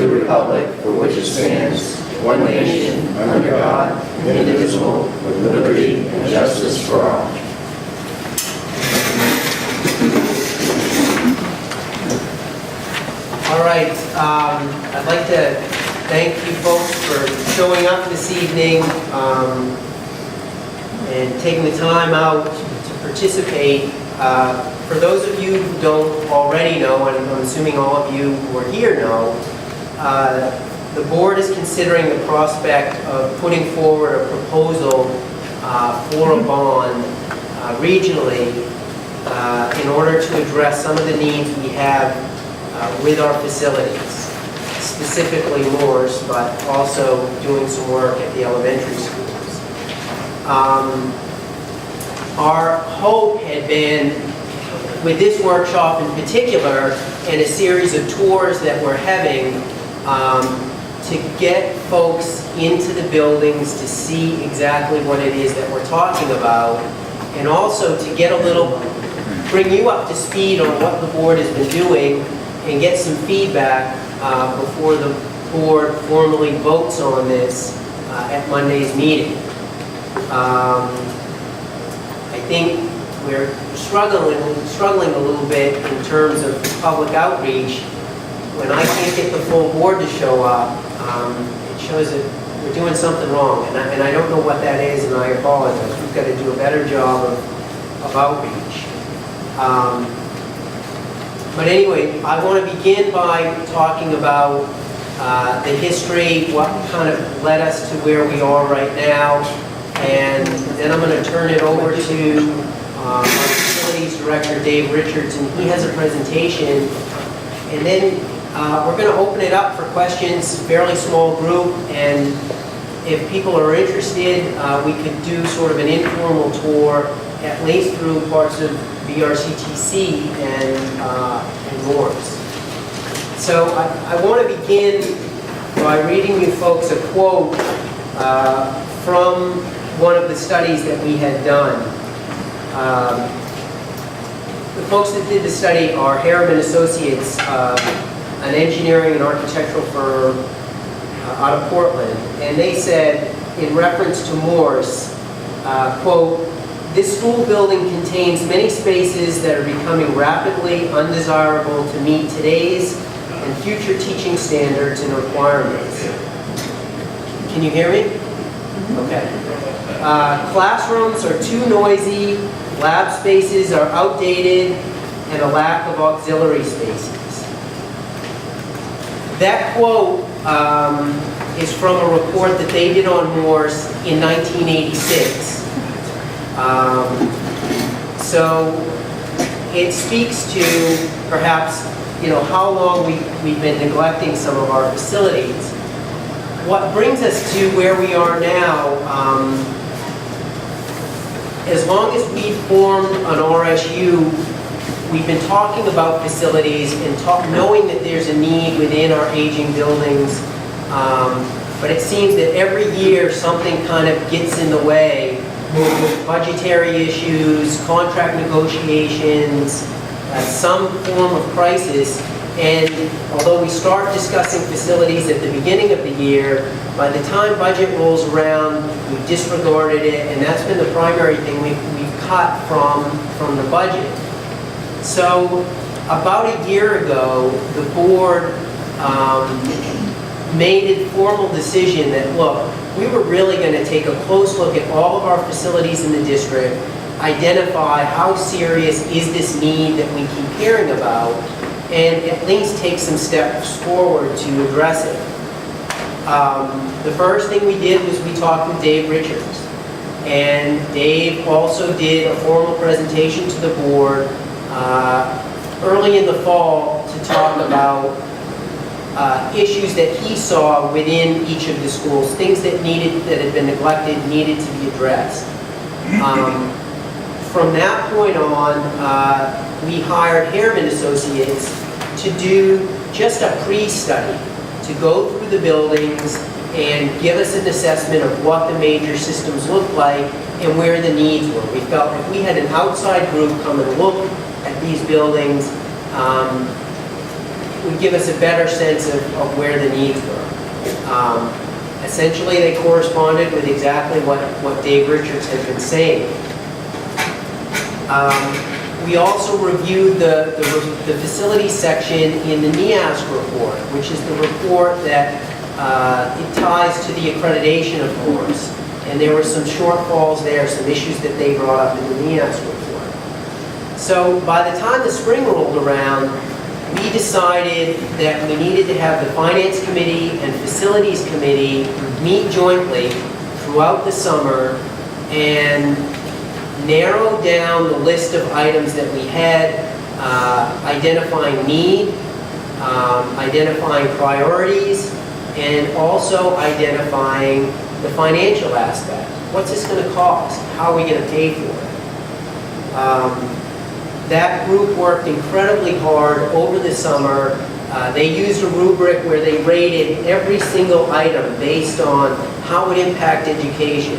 the republic for which it stands, one nation, under God, indivisible, with liberty and justice for all. All right, I'd like to thank you folks for showing up this evening and taking the time out to participate. For those of you who don't already know, and I'm assuming all of you who are here know, the board is considering the prospect of putting forward a proposal for a bond regionally in order to address some of the needs we have with our facilities, specifically Morse, but also doing some work at the elementary schools. Our hope had been, with this workshop in particular, and a series of tours that we're having, to get folks into the buildings to see exactly what it is that we're talking about, and also to get bring you up to speed on what the board has been doing and get some feedback before the board formally votes on this at Monday's meeting. I think we're struggling a little bit in terms of public outreach. When I can't get the full board to show up, it shows that we're doing something wrong, and I don't know what that is, and I apologize. We've got to do a better job of outreach. But anyway, I want to begin by talking about the history, what kind of led us to where we are right now, and then I'm going to turn it over to our Facilities Director, Dave Richards, and he has a presentation, and then we're going to open it up for questions, fairly small group, and if people are interested, we could do sort of an informal tour, at least through parts of BRCTC and Morse. So I want to begin by reading you folks a quote from one of the studies that we had done. The folks that did the study are Harriman Associates, an engineering and architectural firm out of Portland, and they said, in reference to Morse, quote, "This school building contains many spaces that are becoming rapidly undesirable to meet today's and future teaching standards and requirements." Can you hear me? Okay. Classrooms are too noisy, lab spaces are outdated, and a lack of auxiliary spaces. That quote is from a report that they did on Morse in 1986. So it speaks to perhaps, how long we've been neglecting some of our facilities. What brings us to where we are now, as long as we formed an RSU, we've been talking about facilities and knowing that there's a need within our aging buildings, but it seems that every year something kind of gets in the way. Budgetary issues, contract negotiations, some form of crisis, and although we start discussing facilities at the beginning of the year, by the time budget rolls around, we've disregarded it, and that's been the primary thing we've cut from the budget. So about a year ago, the board made a formal decision that, look, we were really going to take a close look at all of our facilities in the district, identify how serious is this need that we keep hearing about, and at least take some steps forward to address it. The first thing we did was we talked with Dave Richards, and Dave also did a formal presentation to the board early in the fall to talk about issues that he saw within each of the schools, things that had been neglected, needed to be addressed. From that point on, we hired Harriman Associates to do just a pre-study, to go through the buildings and give us an assessment of what the major systems looked like and where the needs were. We felt if we had an outside group come and look at these buildings, would give us a better sense of where the needs were. Essentially, they corresponded with exactly what Dave Richards had been saying. We also reviewed the facilities section in the NEASC report, which is the report that it ties to the accreditation, of course. And there were some shortfalls there, some issues that they brought up in the NEASC report. So by the time the spring rolled around, we decided that we needed to have the Finance Committee and Facilities Committee meet jointly throughout the summer and narrow down the list of items that we had, identifying need, identifying priorities, and also identifying the financial aspect. What's this going to cost? How are we going to pay for it? That group worked incredibly hard over the summer. They used a rubric where they rated every single item based on how it impacted education.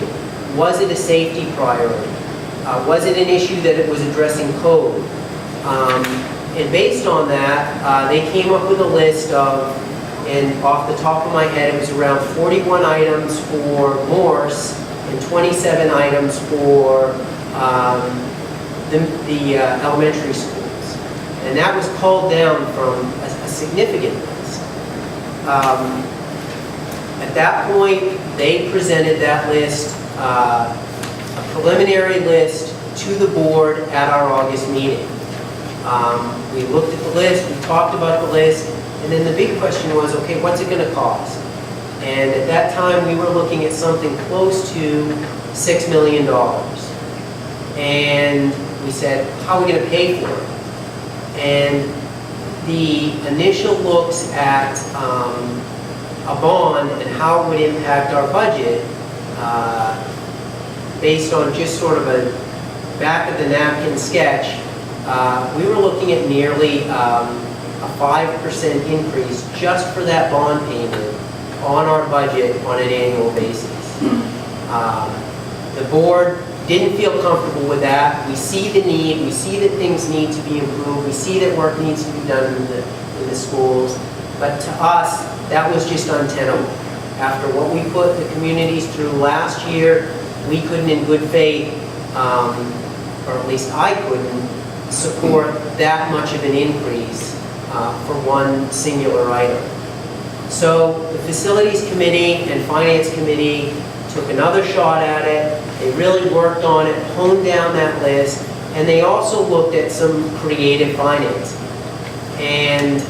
Was it a safety priority? Was it an issue that it was addressing code? And based on that, they came up with a list of, and off the top of my head, it was around 41 items for Morse and 27 items for the elementary schools. And that was culled down from a significant list. At that point, they presented that list, a preliminary list, to the board at our August meeting. We looked at the list, we talked about the list, and then the big question was, okay, what's it going to cost? And at that time, we were looking at something close to $6 million. And we said, how are we going to pay for it? And the initial looks at a bond and how it would impact our budget, based on just sort of a back-of-the-napkin sketch, we were looking at nearly a 5% increase just for that bond payment on our budget on an annual basis. The board didn't feel comfortable with that. We see the need, we see that things need to be improved, we see that work needs to be done in the schools, but to us, that was just untenable. After what we put the communities through last year, we couldn't in good faith, or at least I couldn't, support that much of an increase for one singular item. So the Facilities Committee and Finance Committee took another shot at it. They really worked on it, honed down that list, and they also looked at some creative financing. And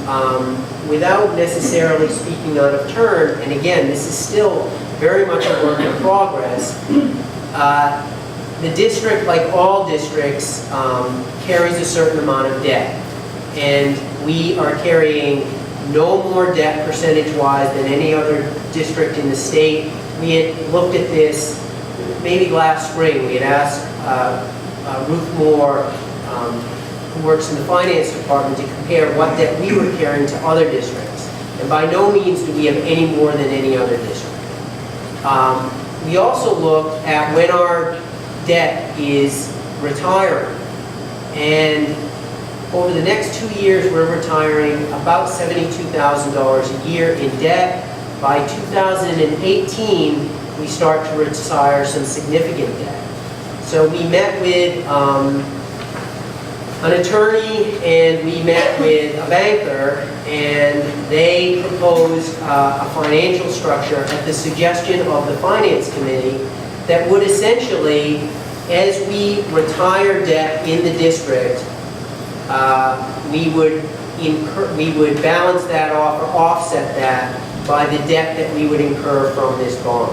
without necessarily speaking out of turn, and again, this is still very much a work in progress, the district, like all districts, carries a certain amount of debt. And we are carrying no more debt percentage-wise than any other district in the state. We had looked at this maybe last spring. We had asked Ruth Moore, who works in the finance department, to compare what debt we were carrying to other districts. And by no means do we have any more than any other district. We also looked at when our debt is retiring. And over the next 2 years, we're retiring about $72,000 a year in debt. By 2018, we start to retire some significant debt. So we met with an attorney and we met with a banker, and they proposed a financial structure at the suggestion of the Finance Committee that would essentially, as we retire debt in the district, we would balance that off or offset that by the debt that we would incur from this bond.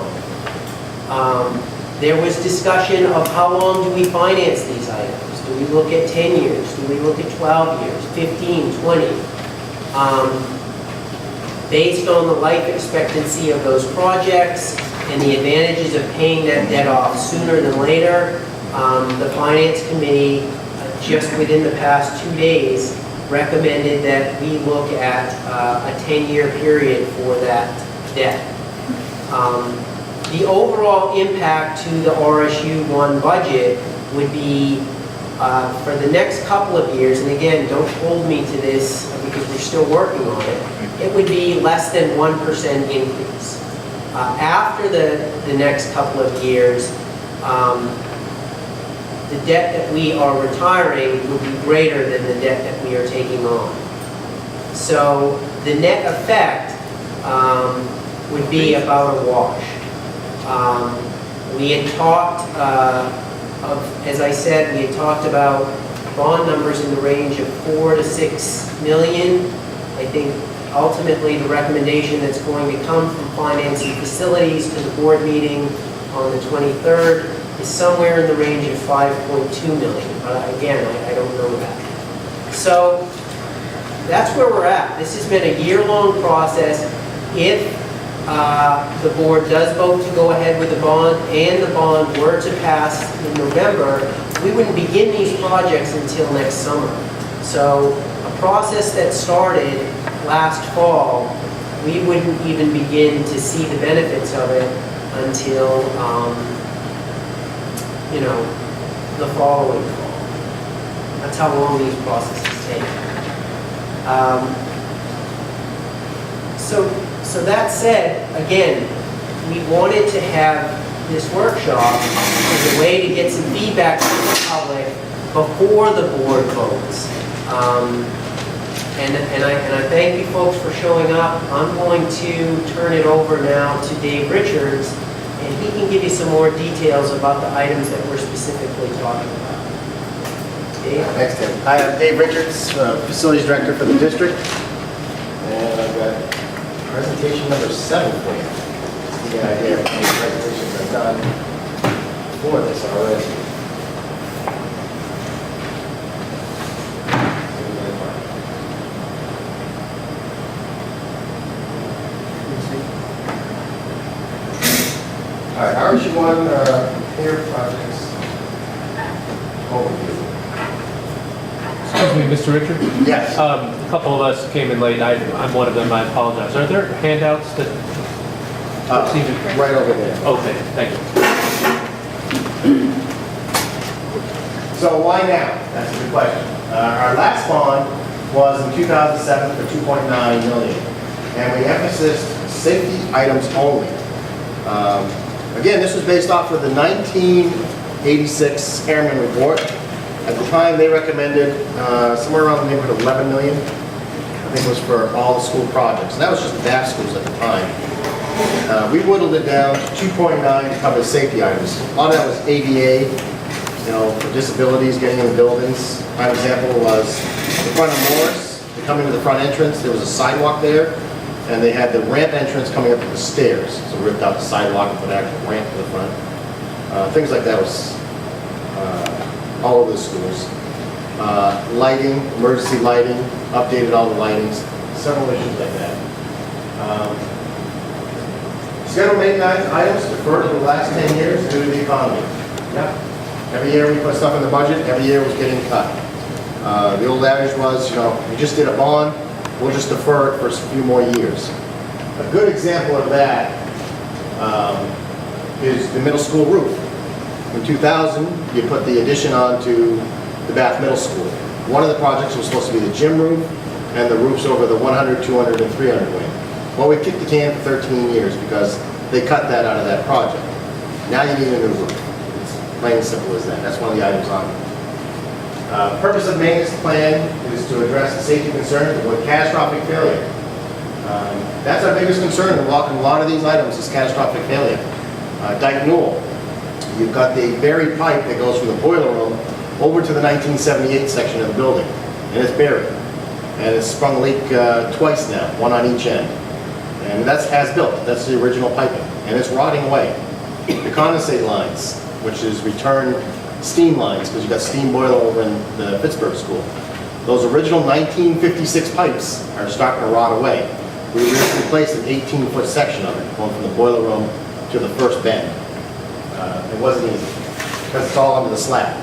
There was discussion of how long do we finance these items? Do we look at 10 years? Do we look at 12 years, 15, 20? Based on the life expectancy of those projects and the advantages of paying that debt off sooner than later, the Finance Committee, just within the past 2 days, recommended that we look at a 10-year period for that debt. The overall impact to the RSU1 budget would be For the next couple of years, and again, don't hold me to this because we're still working on it, it would be less than 1% increase. After the next couple of years, the debt that we are retiring would be greater than the debt that we are taking on. So the net effect would be about a wash. We had talked, as I said, we had talked about bond numbers in the range of 4 to 6 million. I think ultimately the recommendation that's going to come from Finance and Facilities to the board meeting on the 23rd is somewhere in the range of 5.2 million. But again, I don't know that. So that's where we're at. This has been a year-long process. If the board does vote to go ahead with the bond and the bond were to pass in November, we wouldn't begin these projects until next summer. So a process that started last fall, we wouldn't even begin to see the benefits of it until, the following fall. That's how long these processes take. So that said, again, we wanted to have this workshop as a way to get some feedback from the public before the board votes. And I thank you folks for showing up. I'm going to turn it over now to Dave Richards, and he can give you some more details about the items that we're specifically talking about. Dave? Thanks, Tim. Hi, I'm Dave Richards, Facilities Director for the district. And I've got presentation number 7 for you. Just to get an idea of how many presentations I've done for this already. All right, RSU1 repair projects overview. Excuse me, Mr. Richard? Yes. A couple of us came in late. I'm one of them. I apologize. Are there handouts that? Right over there. Okay, thank you. So why now? That's a good question. Our last bond was in 2007 for $2.9 million, and we emphasized safety items only. Again, this was based off of the 1986 Airman Report. At the time, they recommended somewhere around the neighborhood of $11 million. I think it was for all the school projects. And that was just the BAF schools at the time. We whittled it down to 2.9 to cover safety items. A lot of that was ADA, for disabilities, getting in the buildings. Prime example was the front of Morris. To come into the front entrance, there was a sidewalk there, and they had the ramp entrance coming up to the stairs. So we ripped out the sidewalk and put an actual ramp to the front. Things like that was all over the schools. Lighting, emergency lighting, updated all the lightings, several issues like that. Scheduled maintenance items deferred to the last 10 years due to the economy. Yep. Every year we put stuff in the budget, every year it was getting cut. The old adage was, we just did a bond, we'll just defer it for a few more years. A good example of that is the middle school roof. In 2000, you put the addition onto the Bath Middle School. One of the projects was supposed to be the gym roof and the roofs over the 100, 200, and 300 wing. Well, we kicked the can for 13 years because they cut that out of that project. Now you need a new roof. It's plain and simple as that. That's one of the items on it. Purpose of maintenance plan is to address the safety concerns of what catastrophic failure. That's our biggest concern in a lot of these items is catastrophic failure. Dyke Newell. You've got the buried pipe that goes from the boiler room over to the 1978 section of the building, and it's buried. And it's sprung a leak twice now, one on each end. And that's as-built, that's the original piping, and it's rotting away. The condensate lines, which is return steam lines, because you've got steam boiler over in the Pittsburgh school. Those original 1956 pipes are starting to rot away. We replaced an 18-foot section of it, going from the boiler room to the first bend. It wasn't easy, because it's all under the slab.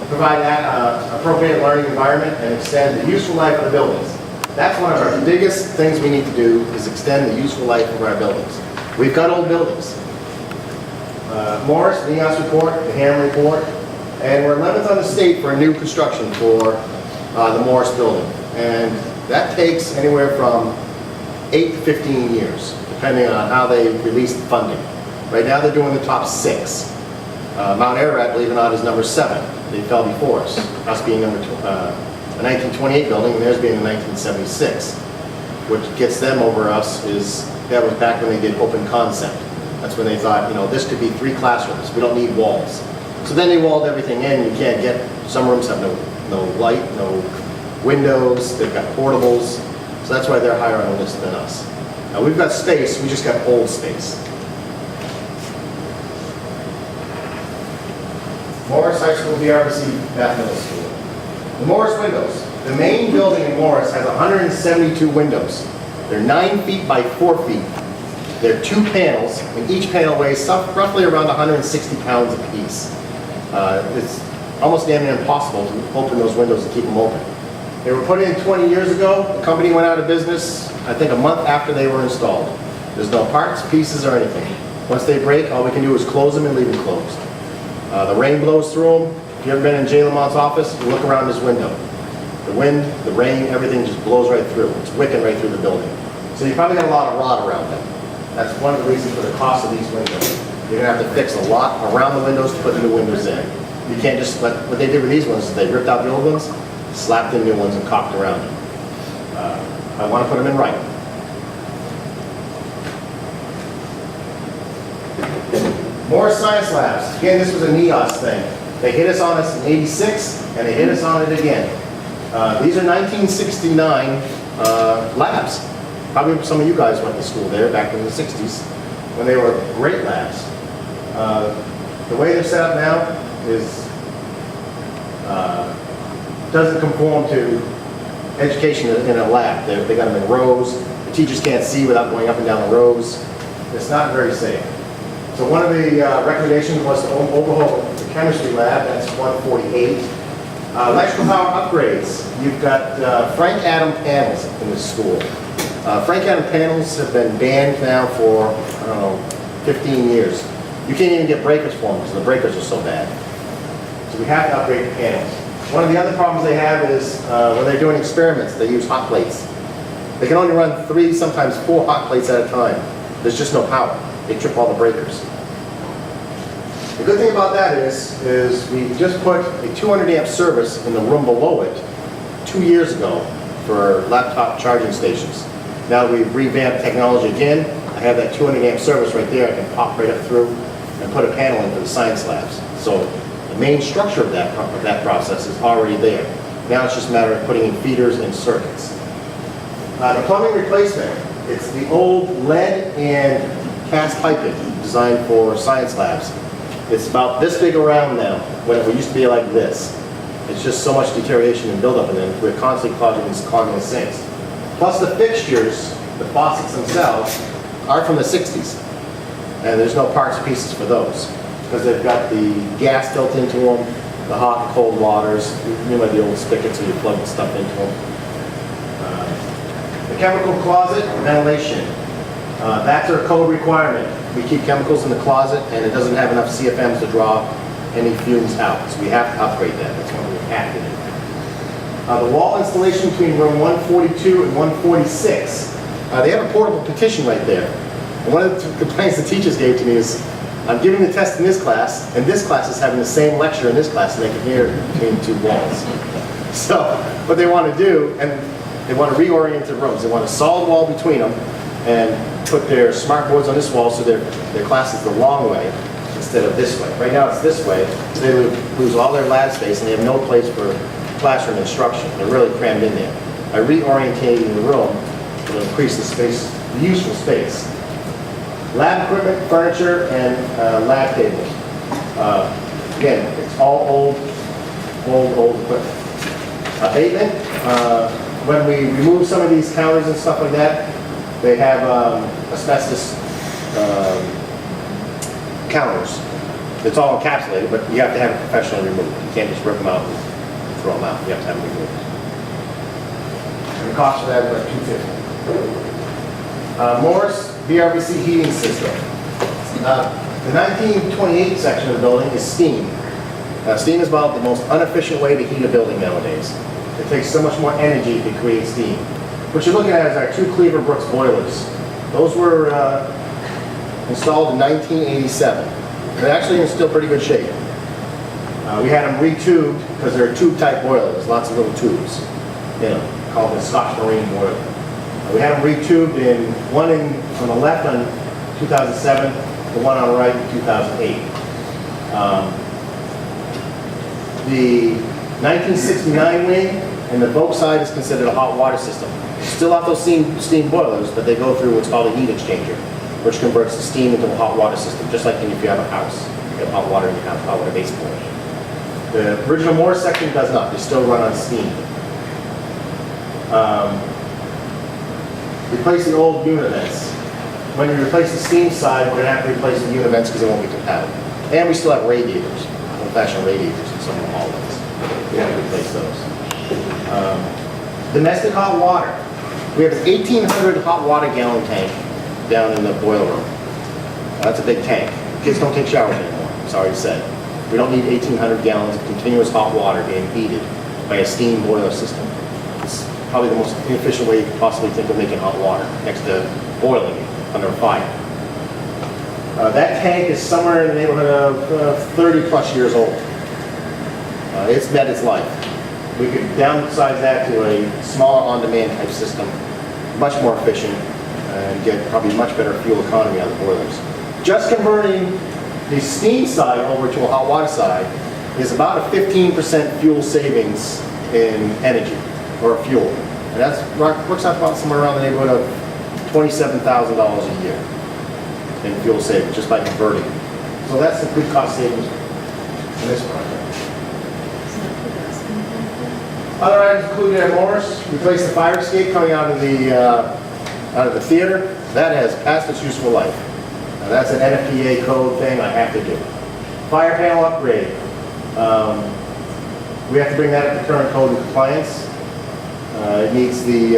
Provide that appropriate learning environment and extend the useful life of the buildings. That's one of our biggest things we need to do is extend the useful life of our buildings. We've got old buildings. Morris, the NEOS report, the Ham report, and we're 11th on the state for a new construction for the Morris building. And that takes anywhere from 8 to 15 years, depending on how they release the funding. Right now they're doing the top 6. Mount Ararat, believe it or not, is number 7. They fell before us being number a 1928 building, and theirs being a 1976. What gets them over us is, that was back when they did open concept. That's when they thought, you know, this could be 3 classrooms, we don't need walls. So then they walled everything in, you can't get, some rooms have no light, no windows, they've got portables, so that's why they're higher on the list than us. Now we've got space, we just got old space. Morris High School, VRBC, Bath Middle School. The Morris windows. The main building in Morris has 172 windows. They're 9 feet by 4 feet. They're 2 panels, and each panel weighs roughly around 160 pounds apiece. It's almost damn near impossible to open those windows and keep them open. They were put in 20 years ago. The company went out of business, I think, a month after they were installed. There's no parts, pieces, or anything. Once they break, all we can do is close them and leave them closed. The rain blows through them. If you've ever been in Jay Lamont's office, you look around his window. The wind, the rain, everything just blows right through. It's wicking right through the building. So you probably got a lot of rot around them. That's one of the reasons for the cost of these windows. You're gonna have to fix a lot around the windows to put the new windows in. You can't just let, what they did with these ones is they ripped out the old ones, slapped in new ones and caulked around them. I want to put them in right. More science labs. Again, this was a NEOS thing. They hit us on us in '86, and they hit us on it again. These are 1969 labs. Probably some of you guys went to school there back in the 60s, when they were great labs. The way they're set up now is doesn't conform to education in a lab. They got them in rows. The teachers can't see without going up and down the rows. It's not very safe. So one of the recommendations was to overhaul the chemistry lab. That's 148. Electrical power upgrades. You've got Frank Adam panels in this school. Frank Adam panels have been banned now for, I don't know, 15 years. You can't even get breakers for them because the breakers are so bad. So we have to upgrade the panels. One of the other problems they have is when they're doing experiments, they use hot plates. They can only run 3, sometimes 4 hot plates at a time. There's just no power. They trip all the breakers. The good thing about that is we just put a 200 amp service in the room below it 2 years ago for laptop charging stations. Now that we've revamped technology again, I have that 200 amp service right there. I can pop right up through and put a panel in for the science labs. So the main structure of that process is already there. Now it's just a matter of putting in feeders and circuits. The plumbing replacement, it's the old lead and cast piping designed for science labs. It's about this big around now, when it used to be like this. It's just so much deterioration and buildup in them. We're constantly clogging the sinks. Plus the fixtures, the faucets themselves, are from the 60s. And there's no parts or pieces for those. Because they've got the gas built into them, the hot and cold waters, you know, the old spigots so you plug the stuff into them. The chemical closet, ventilation. That's our code requirement. We keep chemicals in the closet and it doesn't have enough CFMs to draw any fumes out. So we have to upgrade that. That's what we have to do. The wall installation between room 142 and 146. They have a portable petition right there. And one of the complaints the teachers gave to me is, I'm giving the test in this class, and this class is having the same lecture in this class, and they can hear it between 2 walls. So what they want to do, and they want to reorient the rooms. They want a solid wall between them, and put their smart boards on this wall so their class is the long way instead of this way. Right now it's this way, so they lose all their lab space and they have no place for classroom instruction. They're really crammed in there. By reorientating the room, it'll increase the space, the useful space. Lab equipment, furniture, and lab tables. Again, it's all old equipment. Abatement, when we remove some of these counters and stuff like that, they have asbestos counters. It's all encapsulated, but you have to have it professionally removed. You can't just rip them out and throw them out. You have to have them removed. And the cost for that is about $250. Morris VRBC heating system. The 1928 section of the building is steam. Now, steam is about the most inefficient way to heat a building nowadays. It takes so much more energy to create steam. What you're looking at is our 2 Cleaver Brooks boilers. Those were installed in 1987. They're actually in still pretty good shape. We had them retubed because they're tube-type boilers, lots of little tubes, called the Scotch Marine boiler. We had them retubed in one on the left in 2007, the one on the right in 2008. The 1969 wing and the boat side is considered a hot water system. Still have those steam boilers, but they go through what's called a heat exchanger, which converts the steam into a hot water system, just like if you have a house. You have hot water in your house, hot water based boiler. The original Morris section does not. They still run on steam. Replace the old unit vents. When you replace the steam side, we're going to have to replace the unit vents because they won't be compatible. And we still have radiators, old-fashioned radiators in some of the hallways. We have to replace those. Domestic hot water. We have an 1,800 hot water gallon tank down in the boiler room. That's a big tank. Kids don't take showers anymore, I'm sorry to say. We don't need 1,800 gallons of continuous hot water being heated by a steam boiler system. It's probably the most inefficient way you could possibly think of making hot water, next to boiling it under a fire. That tank is somewhere in the neighborhood of 30 plus years old. It's met its life. We could downsize that to a smaller on-demand type system, much more efficient, and get probably much better fuel economy on the boilers. Just converting the steam side over to a hot water side is about a 15% fuel savings in energy, or fuel. And that works out about somewhere around the neighborhood of $27,000 a year in fuel savings, just by converting. So that's the good cost savings in this project. Other items included at Morris: replace the fire escape coming out of the theater. That has passed its useful life. Now, that's an NFPA code thing I have to do. Fire panel upgrade. We have to bring that up to current code and compliance. It needs the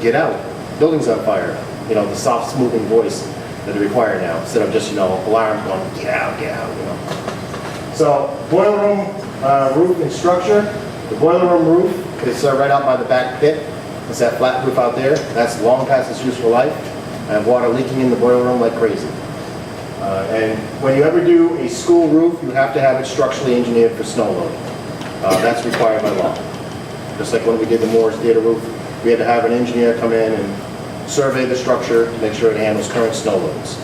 get out, building's on fire. The soft, smoothing voice that they require now, instead of just alarms going get out, get out. So boiler room roof and structure. The boiler room roof is right out by the back pit. It's that flat roof out there. That's long past its useful life. I have water leaking in the boiler room like crazy. And when you ever do a school roof, you have to have it structurally engineered for snow loading. That's required by law. Just like when we did the Morris Theater roof, we had to have an engineer come in and survey the structure to make sure it handles current snow loads,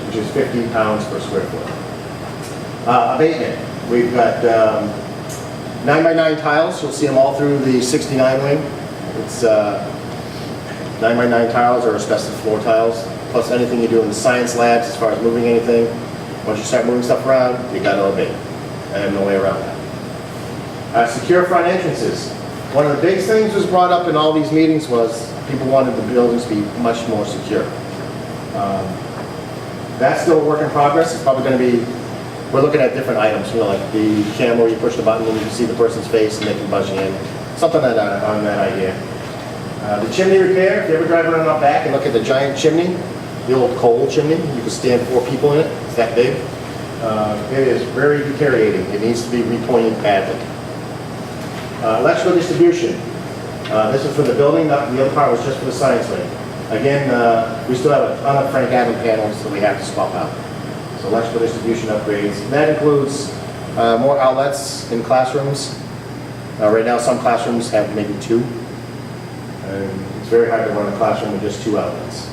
which is 50 pounds per square foot. Abatement. We've got 9x9 tiles. You'll see them all through the 69 wing. It's 9x9 tiles or asbestos floor tiles, plus anything you do in the science labs as far as moving anything. Once you start moving stuff around, you got to abate. And no way around that. Secure front entrances. One of the big things was brought up in all these meetings was people wanted the buildings to be much more secure. That's still a work in progress. It's probably going to be, we're looking at different items, like the camera where you push the button and you can see the person's face and they can buzz you in. Something on that idea. The chimney repair, if you ever drive around out back and look at the giant chimney, the old coal chimney, you can stand 4 people in it, it's that big. It is very deteriorating. It needs to be repointed badly. Electrical distribution. This is for the building, the other part was just for the science wing. Again, we still have a ton of Frank Abbott panels that we have to swap out. So electrical distribution upgrades. And that includes more outlets in classrooms. Right now, some classrooms have maybe 2. And it's very hard to run a classroom with just 2 outlets.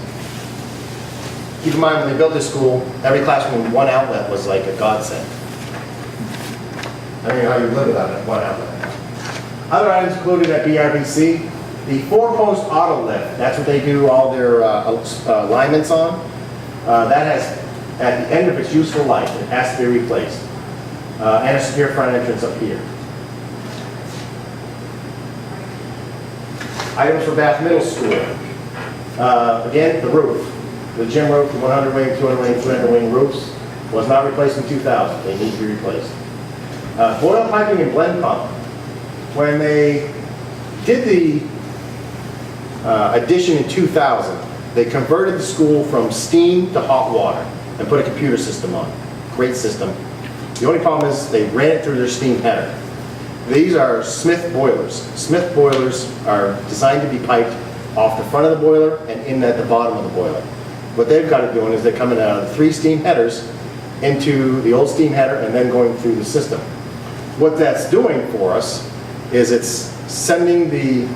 Keep in mind, when they built this school, every classroom with 1 outlet was like a godsend. I don't know how you live without it, 1 outlet. Other items included at BRBC, the 4-post auto lift. That's what they do all their alignments on. That has, at the end of its useful life, it has to be replaced. And a secure front entrance up here. Items for Bath Middle School. Again, the roof. The gym roof, the 100 wing, 200 wing, 300 wing roofs was not replaced in 2000. They need to be replaced. Boil piping and blend pump. When they did the addition in 2000, they converted the school from steam to hot water. and put a computer system on. Great system. The only problem is they ran it through their steam header. These are Smith boilers. Smith boilers are designed to be piped off the front of the boiler and in at the bottom of the boiler. What they've got it doing is they're coming out of the 3 steam headers into the old steam header and then going through the system. What that's doing for us is it's sending the,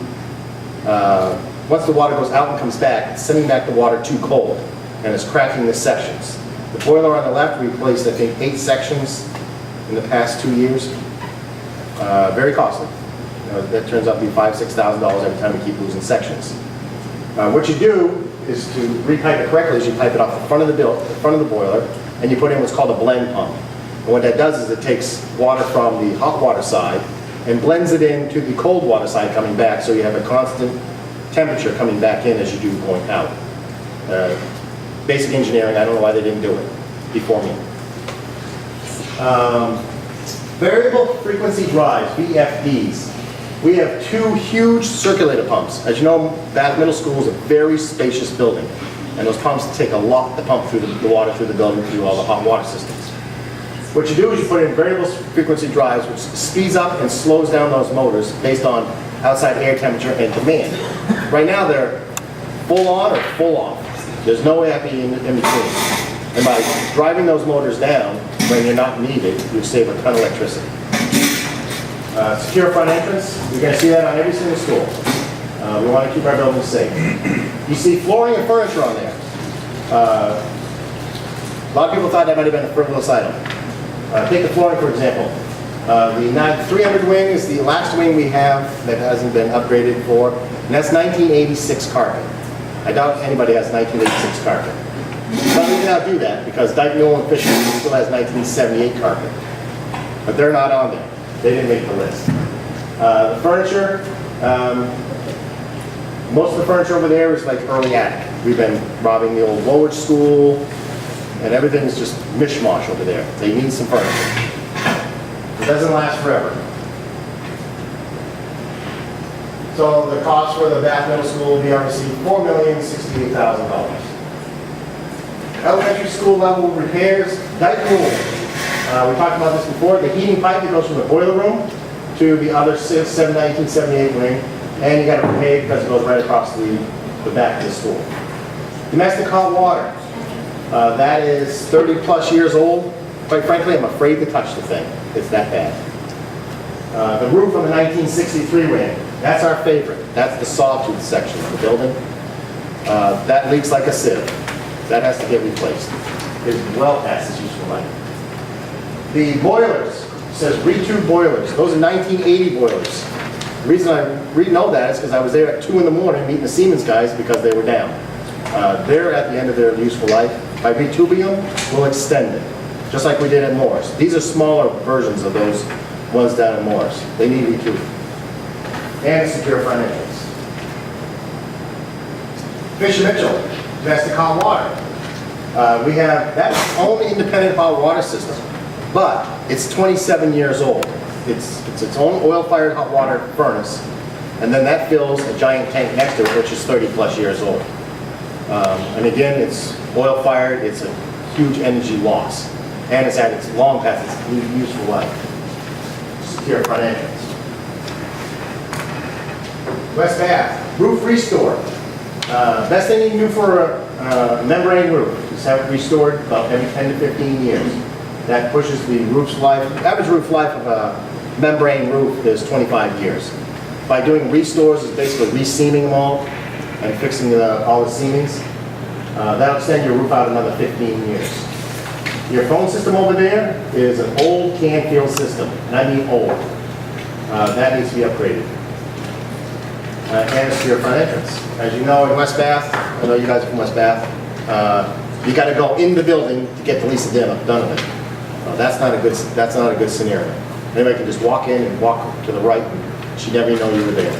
once the water goes out and comes back, it's sending back the water too cold, and it's cracking the sections. The boiler on the left replaced, I think, 8 sections in the past 2 years. Very costly. That turns out to be $5,000, $6,000 every time we keep losing sections. What you do is to repipe it correctly is you pipe it off the front of the boiler, and you put in what's called a blend pump. And what that does is it takes water from the hot water side and blends it into the cold water side coming back, so you have a constant temperature coming back in as you do going out. Basic engineering, I don't know why they didn't do it before me. Variable frequency drives, VFDs. We have 2 huge circulator pumps. As you know, Bath Middle School is a very spacious building, and those pumps take a lot to pump through the water through the building through all the hot water systems. What you do is you put in variable frequency drives, which speeds up and slows down those motors based on outside air temperature and demand. Right now they're full on or full off. There's no happy in between. And by driving those motors down when you're not needed, you save a ton of electricity. Secure front entrance, you're going to see that on every single school. We want to keep our buildings safe. You see flooring and furniture on there. A lot of people thought that might have been a frivolous item. Take the flooring, for example. The 300 wing is the last wing we have that hasn't been upgraded for, and that's 1986 carpet. I doubt anybody has 1986 carpet. But we can now do that because Dyke Newell and Fisher still has 1978 carpet. But they're not on there. They didn't make the list. The furniture, most of the furniture over there is like early attic. We've been robbing the old Woolwich School, and everything's just mishmash over there. They need some furniture. It doesn't last forever. So the cost for the Bath Middle School will be obviously $4,068,000. Elementary school level repairs, Dyke Newell. We talked about this before. The heating pipe that goes from the boiler room to the other 1978 wing, and you got to pay it because it goes right across the back of the school. Domestic hot water. That is 30 plus years old. Quite frankly, I'm afraid to touch the thing. It's that bad. The roof on the 1963 wing, that's our favorite. That's the sawtooth section of the building. That leaks like a sieve. That has to get replaced. It's well past its useful life. The boilers, it says retube boilers. Those are 1980 boilers. The reason I know that is because I was there at 2 in the morning meeting the Siemens guys because they were down. They're at the end of their useful life. By retubing them, we'll extend it, just like we did at Morris. These are smaller versions of those ones down at Morris. They need retubing. And a secure front entrance. Fisher Mitchell, domestic hot water. We have that only independent hot water system, but it's 27 years old. It's its own oil-fired hot water furnace, and then that fills a giant tank next to it, which is 30 plus years old. And again, it's oil-fired, it's a huge energy loss, and it's at its long past its useful life. Secure front entrance. West Bath, roof restore. Best thing you can do for a membrane roof is have it restored about every 10 to 15 years. That pushes the roof's life. The average roof life of a membrane roof is 25 years. By doing restores, it's basically re-seaming them all and fixing all the seamings. That'll extend your roof out another 15 years. Your phone system over there is an old Canfield system, and I mean old. That needs to be upgraded. And a secure front entrance. As you know, in West Bath, I know you guys are from West Bath, you got to go in the building to get the lease done of it. That's not a good scenario. Anybody can just walk in and walk to the right, and she never even know you were there.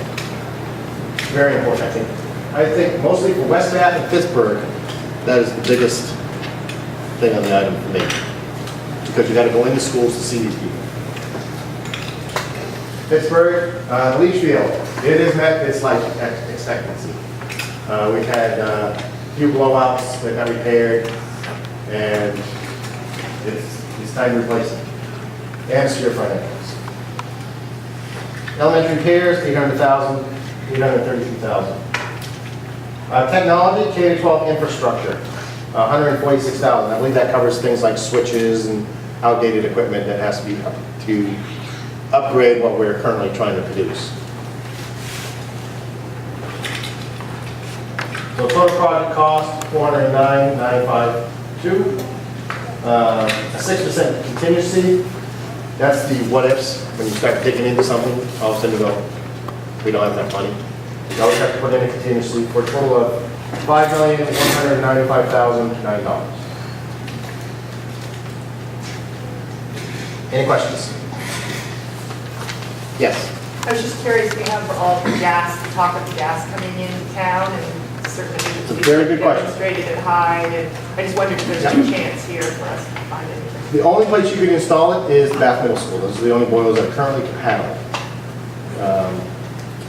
Very important, I think. I think mostly for West Bath and Pittsburgh, that is the biggest thing on the item for me, because you got to go into schools to see these people. Pittsburgh, leach field. It has met its life expectancy. We've had a few blowouts that got repaired, and it's time to replace it. And secure front entrance. Elementary repairs, 800,000, 832,000. Technology, K-12 infrastructure, 146,000. I believe that covers things like switches and outdated equipment that has to be to upgrade what we're currently trying to produce. So total project cost, 409,952. A 6% contingency, that's the what ifs. When you start digging into something, all of a sudden you go, we don't have enough money. You always have to put in a contingency for a total of $5,195,009. Any questions? Yes. I was just curious, we have all the gas, talk of the gas coming in town and certain It's a very good question. demonstrated at Hyde, and I just wondered if there's any chance here for us to find anything. The only place you can install it is Bath Middle School. Those are the only boilers that are currently compatible.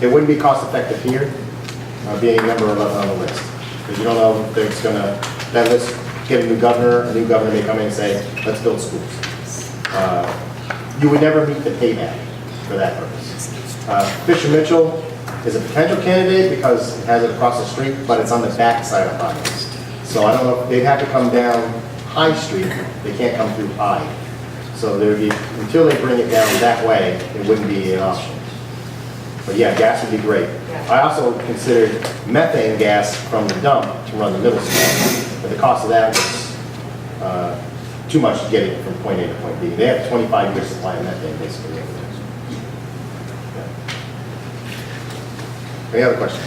It wouldn't be cost effective here, being number 11 on the list. Because you don't know if there's gonna, that list, get a new governor may come in and say, let's build schools. You would never meet the payback for that purpose. Fisher Mitchell is a potential candidate because it has it across the street, but it's on the back side of Hyde. So I don't know, if they'd have to come down High Street, they can't come through Hyde. So there'd be, until they bring it down that way, it wouldn't be an option. But yeah, gas would be great. Yeah. I also considered methane gas from the dump to run the middle school, but the cost of that was too much to get it from point A to point B. They have 25-year supply of methane, basically. Yeah. Any other questions?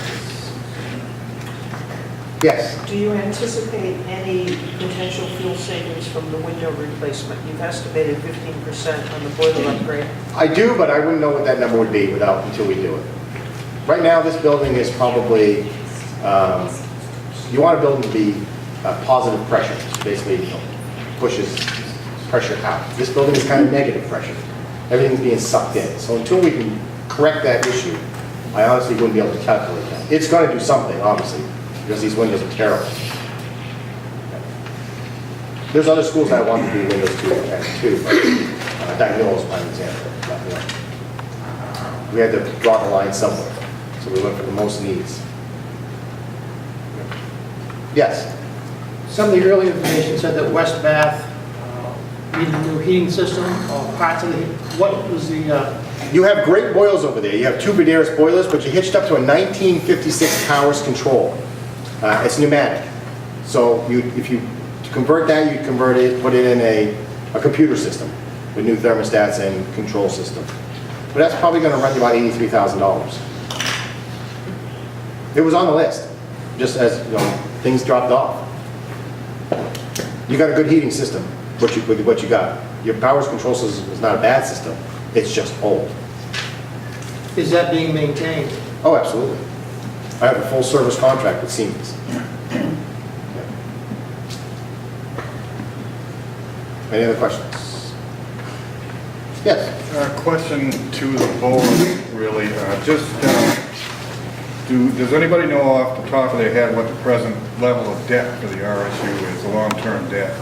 Yes. Do you anticipate any potential fuel savings from the window replacement? You've estimated 15% on the boiler upgrade. I do, but I wouldn't know what that number would be until we do it. Right now, this building is probably, you want a building to be positive pressure, basically pushes pressure out. This building is kind of negative pressure. Everything's being sucked in. So until we can correct that issue, I honestly wouldn't be able to calculate that. It's going to do something, obviously, because these windows are terrible. There's other schools that want to do windows too, but Diagonal is by example. But, you know, we had to draw the line somewhere, so we went for the most needs. Yes. Some of the early information said that West Bath needed a new heating system, or parts of the, what was the, You have great boilers over there. You have two Vidaris boilers, but you hitched up to a 1956 Powers control. It's pneumatic. So if you convert that, you convert it, put it in a computer system with new thermostats and control system. But that's probably going to run you about $83,000. It was on the list, just as you know, things dropped off. You got a good heating system, with what you got. Your Powers control system is not a bad system. It's just old. is that being maintained? Oh, absolutely. I have a full service contract with Siemens. Any other questions? Yes. Question to the board, really. Does anybody know off the top of their head what the present level of debt for the RSU is, the long-term debt? I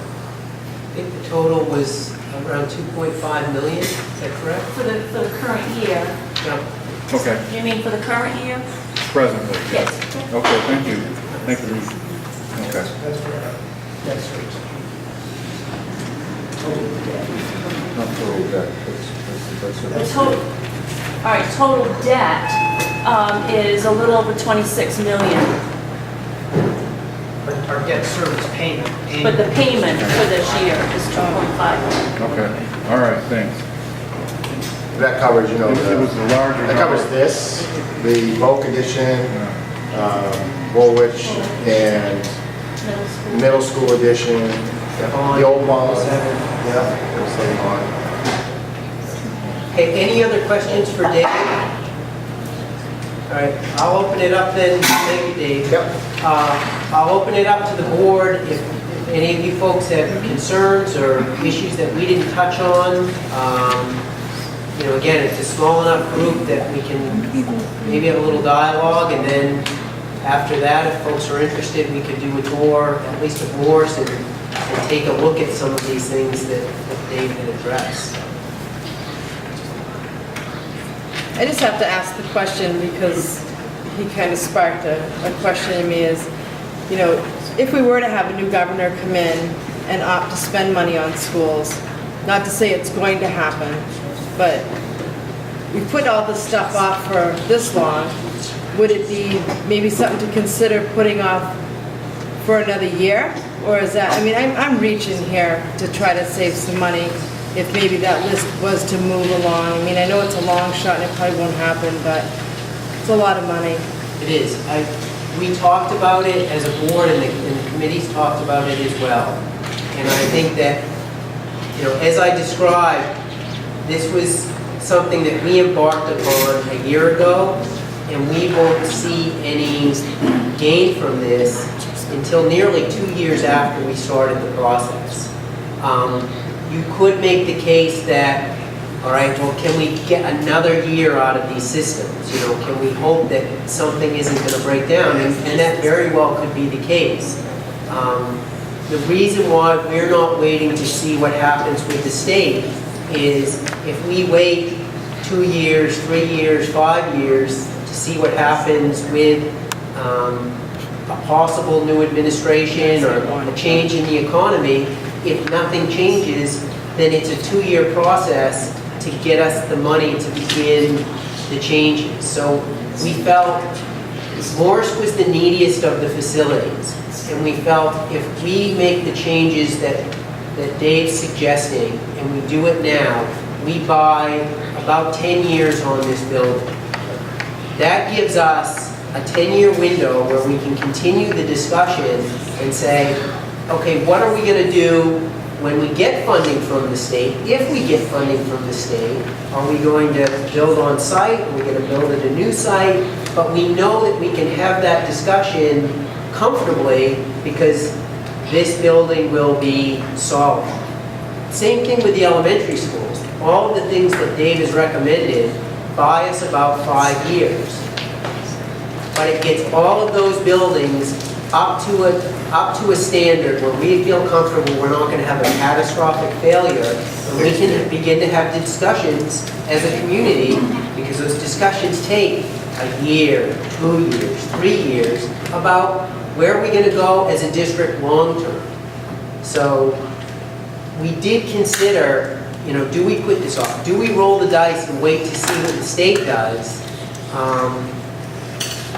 think the total was around 2.5 million, is that correct? For the current year. No. Okay, You mean for the current year? presently? Yes. Okay, thank you. Thank you. Okay. That's right. Not total debt. The total, all right, total debt is a little over 26 million. Our debt service payment. But the payment for this year is 2.5 million. Okay, all right, thanks. That covers, you know, It was the larger that covers number. this, the Volk edition, Yeah. Woolwich, and Middle school. middle school edition, the old ones. Yeah. it'll stay on. Okay, any other questions for Dave? All right, I'll open it up then. Thank you, Dave. Yep. I'll open it up to the board if any of you folks have concerns or issues that we didn't touch on. You know, again, it's a small enough group that we can maybe have a little dialogue, and then after that, if folks are interested, we could do a tour, at least of Morse, and to take a look at some of these things that Dave had addressed. I just have to ask the question because he kind of sparked a question in me is, you know, if we were to have a new governor come in and opt to spend money on schools, not to say it's going to happen, but we put all this stuff off for this long, would it be maybe something to consider putting off for another year? Or is that, I mean, I'm reaching here to try to save some money if maybe that list was to move along. I mean, I know it's a long shot and it probably won't happen, but it's a lot of money. It is. We talked about it as a board, and the committees talked about it as well. And I think that, you know, as I described, this was something that we embarked upon a year ago, and we won't see any gain from this until nearly 2 years after we started the process. You could make the case that, all right, well, can we get another year out of these systems? You know, can we hope that something isn't going to break down? And that very well could be the case. The reason why we're not waiting to see what happens with the state is if we wait 2 years, 3 years, 5 years to see what happens with a possible new administration or a change in the economy, if nothing changes, then it's a 2-year process to get us the money to begin the changes. So we felt Morris was the neediest of the facilities, and we felt if we make the changes that Dave's suggesting, and we do it now, we buy about 10 years on this building. That gives us a 10-year window where we can continue the discussion and say, okay, what are we going to do when we get funding from the state? If we get funding from the state, are we going to build on site? Are we going to build at a new site? But we know that we can have that discussion comfortably because this building will be solid. Same thing with the elementary schools. All of the things that Dave has recommended buy us about 5 years. But it gets all of those buildings up to a standard where we feel comfortable we're not going to have a catastrophic failure, and we can begin to have discussions as a community, because those discussions take a year, 2 years, 3 years, about where are we going to go as a district long term. So we did consider, you know, do we put this off? Do we roll the dice and wait to see what the state does?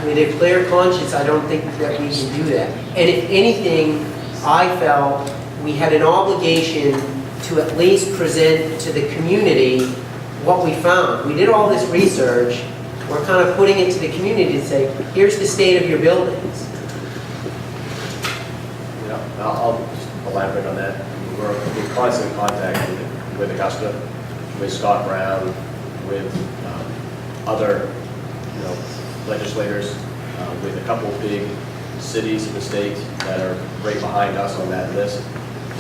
With a clear conscience, I don't think that we can do that. And if anything, I felt we had an obligation to at least present to the community what we found. We did all this research. We're kind of putting it to the community to say, here's the state of your buildings. Yeah, I'll just elaborate on that. We're in constant contact with Augusta, with Scott Brown, with other, legislators, with a couple of big cities in the state that are right behind us on that list.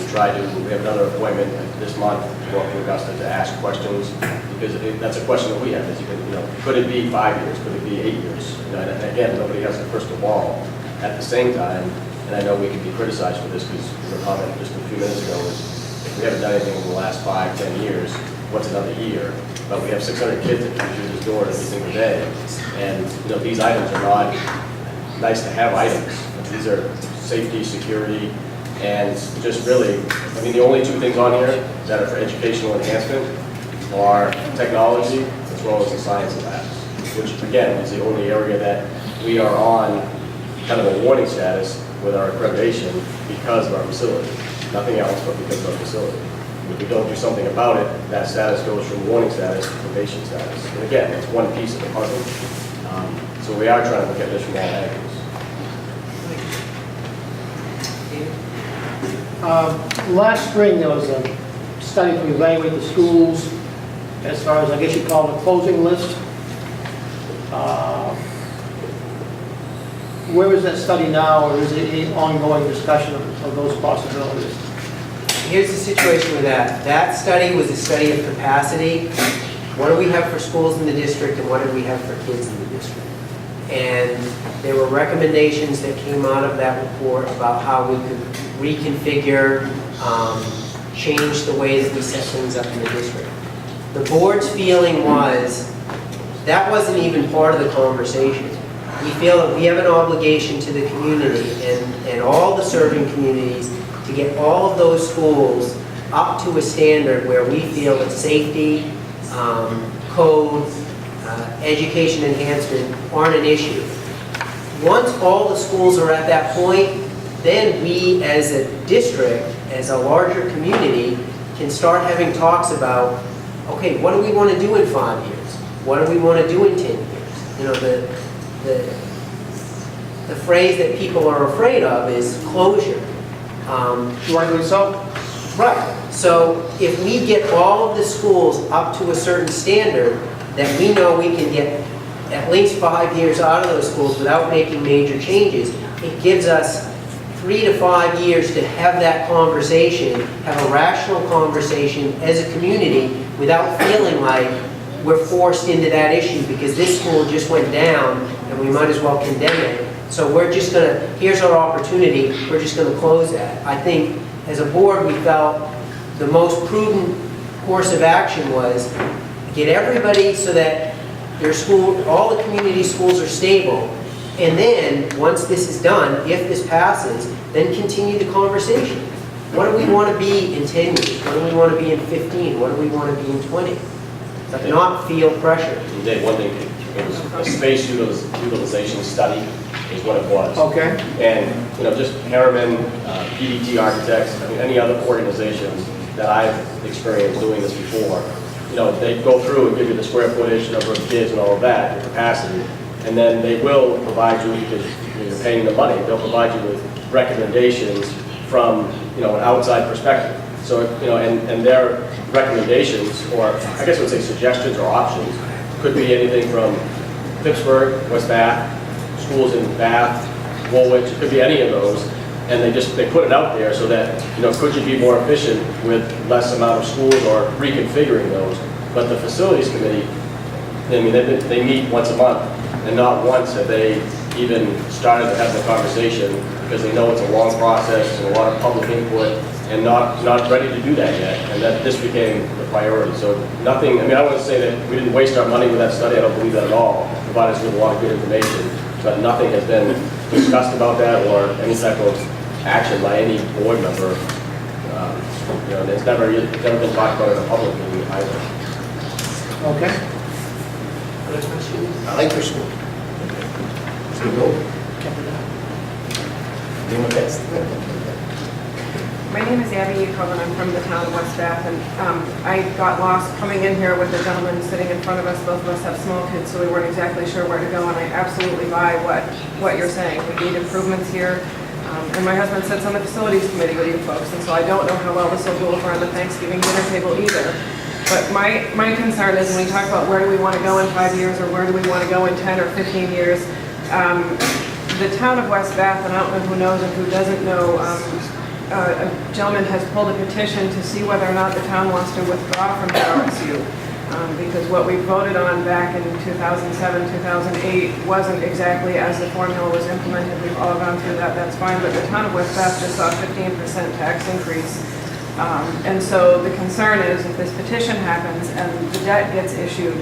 We have another appointment this month to go up to Augusta to ask questions, because that's a question that we have. Is could it be 5 years? Could it be 8 years? And again, nobody has a crystal ball. At the same time, and I know we could be criticized for this because your comment just a few minutes ago was, if we haven't done anything in the last 5, 10 years, what's another year? But we have 600 kids that come through this door every single day. And these items are not nice to have items. These are safety, security, and just really, the only two things on here that are for educational enhancement are technology as well as the science labs, which again is the only area that we are on kind of a warning status with our accreditation because of our facility. Nothing else but because of our facility. If we don't do something about it, that status goes from warning status to probation status. And again, it's one piece of the puzzle. So we are trying to look at this from all angles. Last spring, there was a study to evaluate the schools as far as, I guess you'd call it, a closing list. Where is that study now, or is it an ongoing discussion of those possibilities? Here's the situation with that. That study was a study of capacity. What do we have for schools in the district, and what do we have for kids in the district? And there were recommendations that came out of that report about how we could reconfigure change the way that we set things up in the district. The board's feeling was, that wasn't even part of the conversation. We feel that we have an obligation to the community and all the serving communities to get all of those schools up to a standard where we feel that safety, code, education enhancement aren't an issue. Once all the schools are at that point, then we as a district, as a larger community, can start having talks about, okay, what do we want to do in 5 years? What do we want to do in 10 years? You know, the phrase that people are afraid of is closure. Rightly so. Right. So if we get all of the schools up to a certain standard, that we know we can get at least 5 years out of those schools without making major changes, it gives us 3 to 5 years to have that conversation, have a rational conversation as a community without feeling like we're forced into that issue because this school just went down and we might as well condemn it. So we're just gonna, here's our opportunity, we're just gonna close that. I think as a board we felt the most prudent course of action was get everybody so that their school, all the community schools are stable, and then once this is done, if this passes, then continue the conversation. What do we want to be in 10 years? What do we want to be in 15? What do we want to be in 20? But not feel pressure. You did one thing, it was a space utilization study is what it was. Okay. And, you know, just Harriman, PDT Architects, I mean, any other organizations that I've experienced doing this before, you know, they go through and give you the square footage, number of kids and all of that, the capacity, and then they will provide you, because you're paying the money, they'll provide you with recommendations from, you know, an outside perspective. So, you know, and their recommendations, or I guess I would say suggestions or options, could be anything from Pittsburgh, West Bath, schools in Bath, Woolwich, it could be any of those, and they put it out there so that, you know, could you be more efficient with less amount of schools or reconfiguring those? But the facilities committee, I mean, they meet once a month, and not once have they even started to have the conversation, because they know it's a long process and a lot of public input, and not ready to do that yet, and that this became the priority. So nothing, I mean, I wouldn't say that we didn't waste our money with that study, I don't believe that at all. It provided us with a lot of good information, but nothing has been discussed about that or any type of action by any board member. You know, it's never been talked about in a public meeting either. Okay. I like your school. It's good goal. Do my best. My name is Abby Coven. I'm from the town of West Bath, and I got lost coming in here with the gentleman sitting in front of us. Both of us have small kids, so we weren't exactly sure where to go, and I absolutely buy what you're saying. We need improvements here. And my husband sits on the facilities committee with you folks, and so I don't know how well this will go over on the Thanksgiving dinner table either. But my concern is when we talk about where do we want to go in 5 years, or where do we want to go in 10 or 15 years, the town of West Bath, and I don't know who knows and who doesn't know, a gentleman has pulled a petition to see whether or not the town wants to withdraw from the RSU. Because what we voted on back in 2007, 2008 wasn't exactly as the formula was implemented. We've all gone through that, that's fine, but the town of West Bath just saw a 15% tax increase. And so the concern is if this petition happens and the debt gets issued,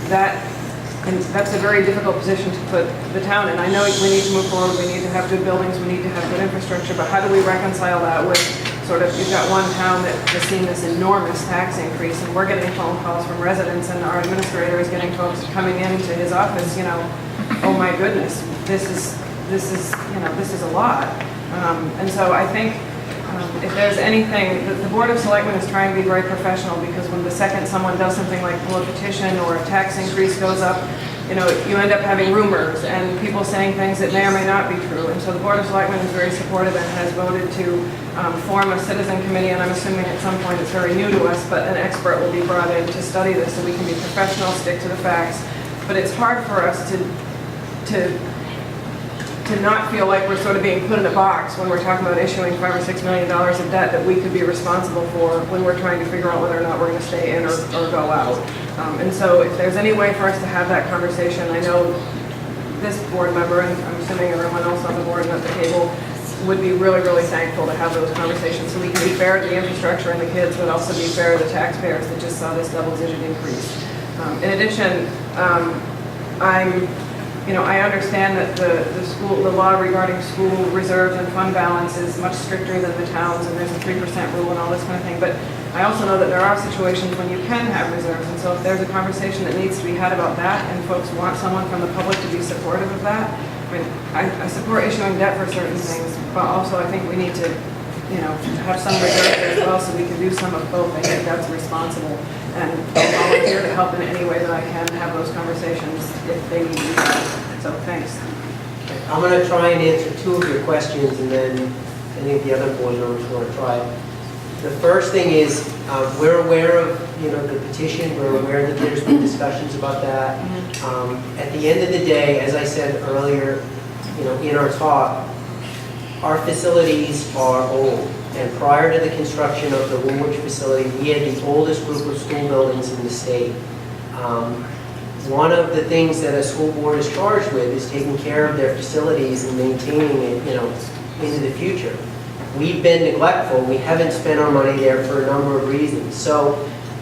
that's a very difficult position to put the town in. I know we need to move forward, we need to have good buildings, we need to have good infrastructure, but how do we reconcile that with sort of, you've got one town that has seen this enormous tax increase, and we're getting phone calls from residents, and our administrator is getting folks coming into his office, you know, oh my goodness, this is a lot. And so I think if there's anything, the Board of Selectmen is trying to be very professional, because when the second someone does something like pull a petition or a tax increase goes up, you know, you end up having rumors and people saying things that may or may not be true. And so the Board of Selectmen is very supportive and has voted to form a citizen committee, and I'm assuming at some point it's very new to us, but an expert will be brought in to study this so we can be professional, stick to the facts. But it's hard for us to not feel like we're sort of being put in a box when we're talking about issuing $5 or $6 million of debt that we could be responsible for when we're trying to figure out whether or not we're going to stay in or go out. And so if there's any way for us to have that conversation, I know this board member, and I'm assuming everyone else on the board and at the table, would be really, really thankful to have those conversations so we can be fair to the infrastructure and the kids, but also be fair to the taxpayers that just saw this double-digit increase. In addition, I understand that the law regarding school reserves and fund balance is much stricter than the towns, and there's a 3% rule and all this kind of thing, but I also know that there are situations when you can have reserves, and so if there's a conversation that needs to be had about that, and folks want someone from the public to be supportive of that, I mean, I support issuing debt for certain things, but also I think we need to, have some reserves as well, so we can do some of both. I think that's responsible, and I'll volunteer to help in any way that I can have those conversations if they need to be had. So thanks. I'm going to try and answer two of your questions, and then any of the other board members want to try. The first thing is, we're aware of, the petition. We're aware that there's been discussions about that. At the end of the day, as I said earlier, in our talk, our facilities are old. And prior to the construction of the Woolwich facility, we had the oldest group of school buildings in the state. One of the things that a school board is charged with is taking care of their facilities and maintaining it, into the future. We've been neglectful. We haven't spent our money there for a number of reasons. So,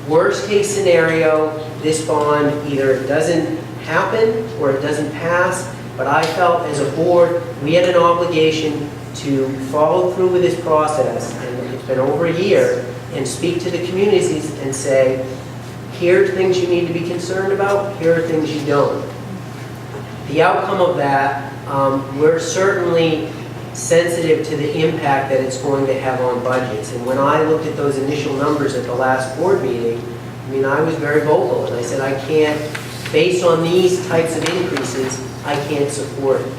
worst case scenario, this bond either doesn't happen or it doesn't pass, but I felt as a board, we had an obligation to follow through with this process, and it's been over a year, and speak to the communities and say, here are things you need to be concerned about, here are things you don't. The outcome of that, we're certainly sensitive to the impact that it's going to have on budgets. And when I looked at those initial numbers at the last board meeting, I was very vocal, and I said, I can't, based on these types of increases, I can't support it.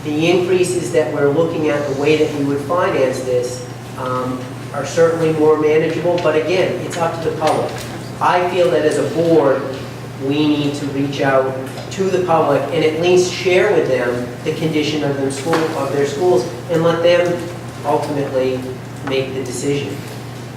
The increases that we're looking at, the way that we would finance this, are certainly more manageable, but again, it's up to the public. I feel that as a board, we need to reach out to the public and at least share with them the condition of their schools and let them ultimately make the decision.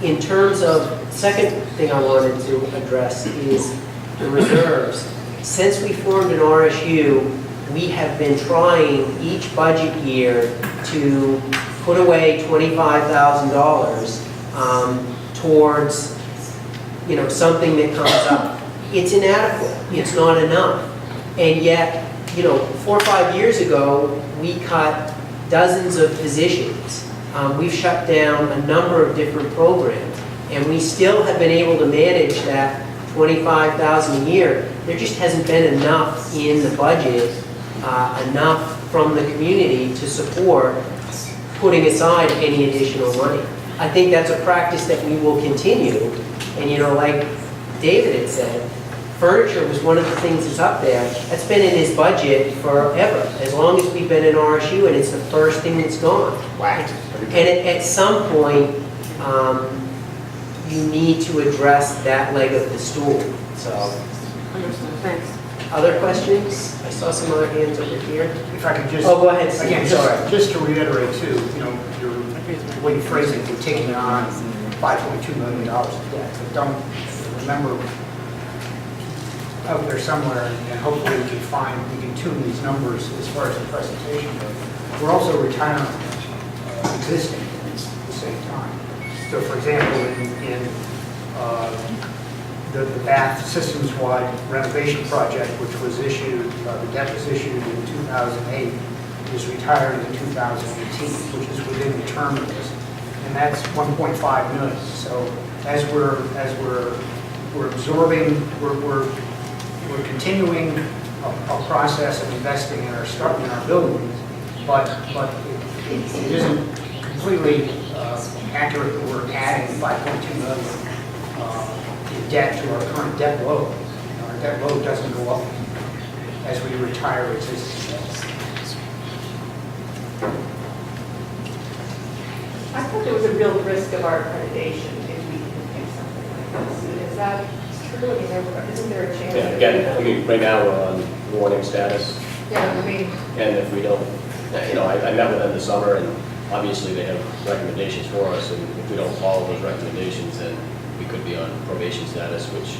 In terms of, second thing I wanted to address is the reserves. Since we formed an RSU, we have been trying each budget year to put away $25,000 towards, something that comes up. It's inadequate. It's not enough. And yet, 4 or 5 years ago, we cut dozens of positions. We've shut down a number of different programs, and we still have been able to manage that $25,000 a year. There just hasn't been enough in the budget, enough from the community to support putting aside any additional money. I think that's a practice that we will continue. And like David had said, furniture was one of the things that's up there. That's been in his budget forever, as long as we've been in RSU, and it's the first thing that's gone. Whacked. And at some point, you need to address that leg of the stool. So, Understood. Thanks. other questions? I saw some other hands over here. If I could just... Oh, go ahead, Steve. Again, Sorry. just to reiterate too, the way you phrase it, we're taking on $5.2 million of debt. But don't remember out there somewhere, and hopefully we can tune these numbers as far as the presentation goes. We're also retiring existing at the same time. So for example, in the Bath systems-wide renovation project, which was issued, the debt was issued in 2008, is retired in 2018, which is within the term of this, and that's 1.5 million. So as we're absorbing, we're continuing a process of investing in our buildings, but it isn't completely accurate that we're adding 5.2 million in debt to our current debt load. Our debt load doesn't go up as we retire existing debts. I thought there was a real risk of our accreditation if we do something like this. Is that true? I mean, isn't there a chance? Yeah, again, right now we're on warning status. Yeah, I mean, And if we don't, I met with them this summer, and obviously they have recommendations for us, and if we don't follow those recommendations, then we could be on probation status, which,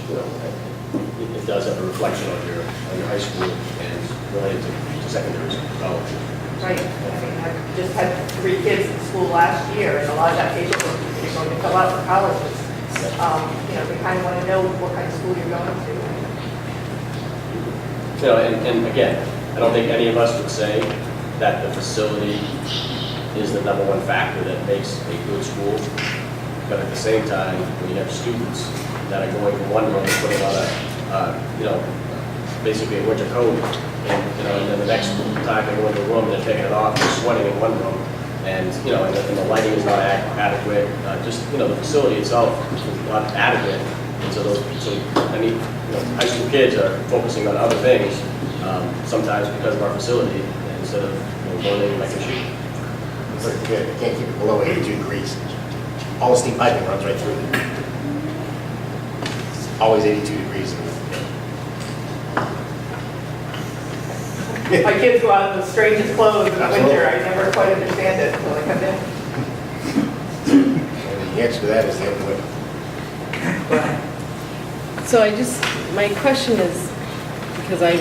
it does have a reflection on your high school and related to secondary school. So Right, I mean, I just had 3 kids in school last year, and a lot of that paperwork is going to fill out for colleges. You know, they kind of want to know what kind of school you're going to. You know, and again, I don't think any of us would say that the facility is the #1 factor that makes a good school. But at the same time, when you have students that are going from one room and putting on you know, basically a winter coat, and, you know, and then the next time they go into a room, they're taking it off, they're sweating in one room, and, you know, and the lighting is not adequate, just, you know, the facility itself is not adequate. And so I mean, you know, high school kids are focusing on other things, sometimes because of our facility, instead of, you know, learning like a sheet. It's like, you can't keep it below 82 degrees. All the steam piping runs right through it. It's always 82 degrees. My kids go out in the strangest clothes in the winter. I never quite understand it until I come in. And the answer to that is the open window. So my question is, because I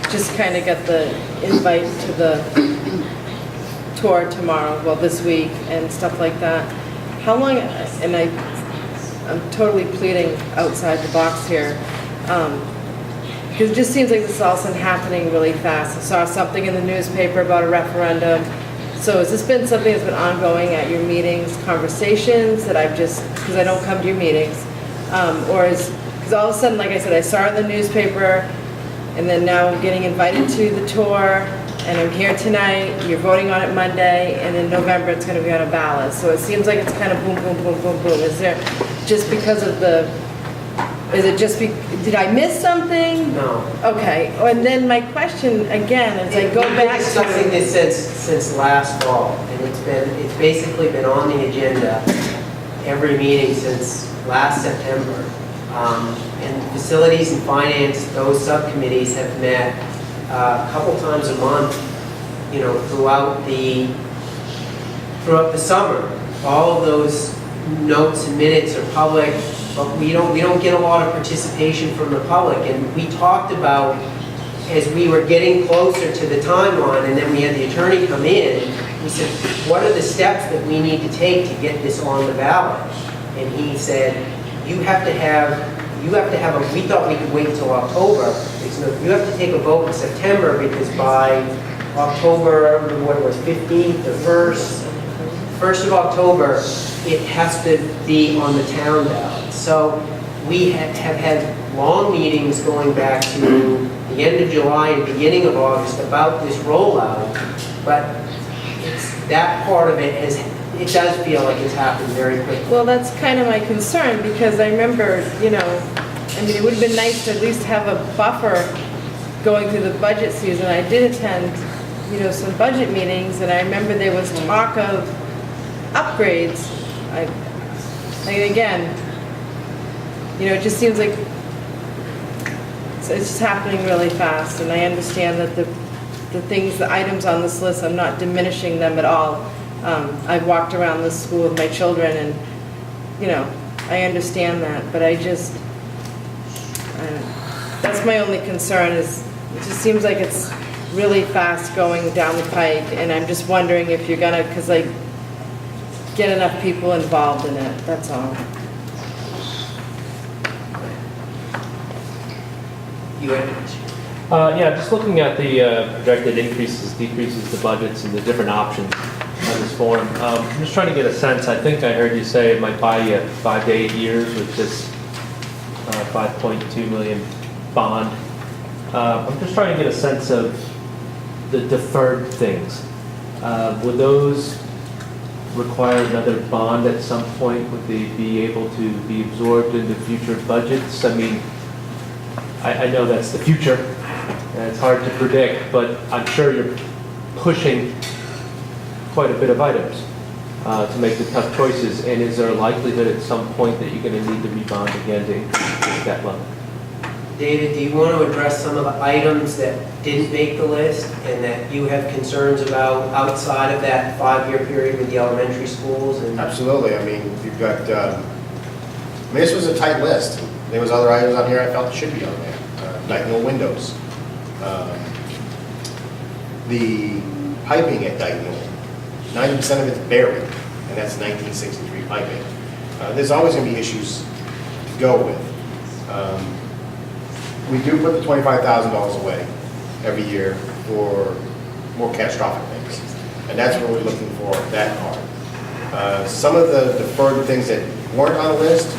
just kind of got the invite to the tour tomorrow, well, this week, and stuff like that. How long, and I'm totally pleading outside the box here, because it just seems like this is all of a sudden happening really fast. I saw something in the newspaper about a referendum. So has this been something that's been ongoing at your meetings, conversations that I've just, because I don't come to your meetings, because all of a sudden, like I said, I saw it in the newspaper, and then now I'm getting invited to the tour, and I'm here tonight, you're voting on it Monday, and in November it's going to be on a ballot. So it seems like it's kind of boom, boom, boom, boom, boom. Is there, just because of did I miss something? No. Okay, and then my question again, as I go back to... We've been discussing this since last fall, and it's basically been on the agenda every meeting since last September. And facilities and finance, those subcommittees have met a couple times a month, you know, throughout the summer. All of those notes and minutes are public, but we don't get a lot of participation from the public. And we talked about, as we were getting closer to the timeline, and then we had the attorney come in, we said, what are the steps that we need to take to get this on the ballot? And he said, you have to have we thought we could wait until October. You have to take a vote in September, because by October, what it was, 15th or 1st of October, it has to be on the town ballot. So we have had long meetings going back to the end of July and beginning of August about this rollout, but that part of it it does feel like it's happened very quickly. Well, that's kind of my concern, because I remember, you know, I mean, it would have been nice to at least have a buffer going through the budget season. I did attend, you know, some budget meetings, and I remember there was talk of upgrades. Again, you know, it just seems like it's just happening really fast, and I understand that the items on this list, I'm not diminishing them at all. I've walked around this school with my children, and, you know, I understand that, but that's my only concern, is it just seems like it's really fast going down the pike, and I'm just wondering if you're gonna, because like, get enough people involved in it, that's all. You had Yeah, just looking at the projected increases, decreases, the budgets, and the different options on this form. I'm just trying to get a sense. I think I heard you say it might buy you 5 to 8 years with this 5.2 million bond. I'm just trying to get a sense of the deferred things. Would those require another bond at some point? Would they be able to be absorbed into future budgets? I mean, I know that's the future, and it's hard to predict, but I'm sure you're pushing quite a bit of items to make the tough choices. And is there a likelihood at some point that you're going to need to rebond again to increase that level? David, do you want to address some of the items that didn't make the list and that you have concerns about outside of that 5-year period with the elementary schools? And Absolutely. I mean, you've got, this was a tight list. There was other items on here I felt should be on there. Diagonal windows. The piping at Dyton, 90% of it's buried, and that's 1963 piping. There's always going to be issues to go with. We do put the $25,000 away every year for more catastrophic things, and that's what we're looking for, that part. Some of the deferred things that weren't on the list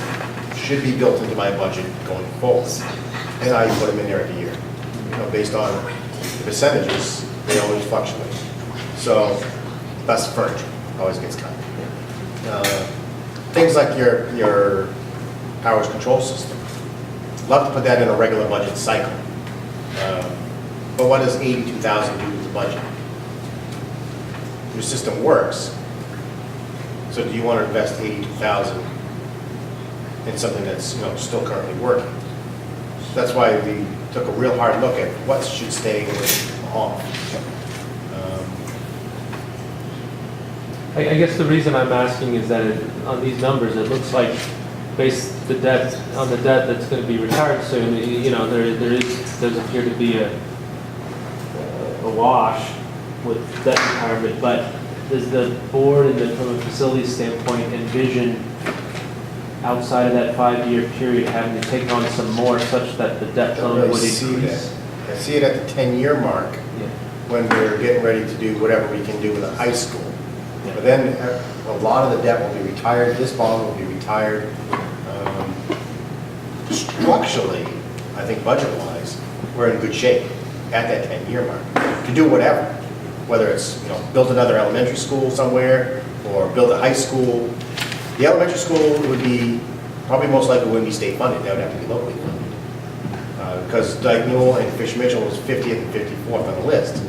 should be built into my budget going forward, and I put them in there every year. Based on the percentages, they always fluctuate. So, that's furniture, always gets cut. Things like your powers control system. Love to put that in a regular budget cycle. But what does 82,000 do to the budget? Your system works, so do you want to invest 82,000 in something that's still currently working? That's why we took a real hard look at what should stay off. I guess the reason I'm asking is that on these numbers, it looks like based on the debt that's going to be retired soon, there does appear to be a wash with debt retirement, but does the board, from a facilities standpoint, envision outside of that 5-year period having to take on some more such that the debt load would increase? I see it at the 10-year mark when we're getting ready to do whatever we can do with the high school. But then a lot of the debt will be retired, this bond will be retired. Structurally, I think budget-wise, we're in good shape at that 10-year mark to do whatever. Whether it's, build another elementary school somewhere or build a high school. The elementary school would be, probably most likely wouldn't be state funded, that would have to be locally funded. Because Dyke Newell and Fish Mitchell was 50th and 54th on the list.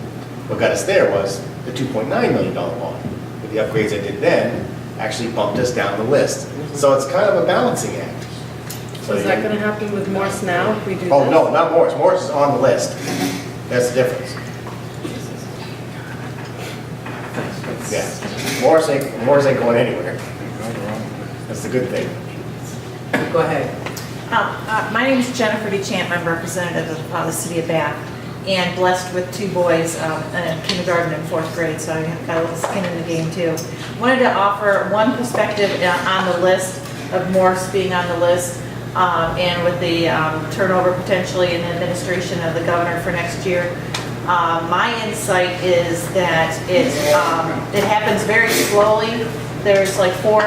What got us there was the $2.9 million bond. With the upgrades I did then, actually bumped us down the list. So it's kind of a balancing act. So is that going to happen with Morse now if we do this? Oh, no, not Morse. Morse is on the list. That's the difference. Yeah. Morse ain't going anywhere. That's the good thing. Go ahead. My name is Jennifer DeChamp. I'm representative of the city of Bath, and blessed with 2 boys in kindergarten and 4th grade, so I've got a little skin in the game too. Wanted to offer one perspective on the list of Morse being on the list, and with the turnover potentially in the administration of the governor for next year. My insight is that it happens very slowly. There's like 4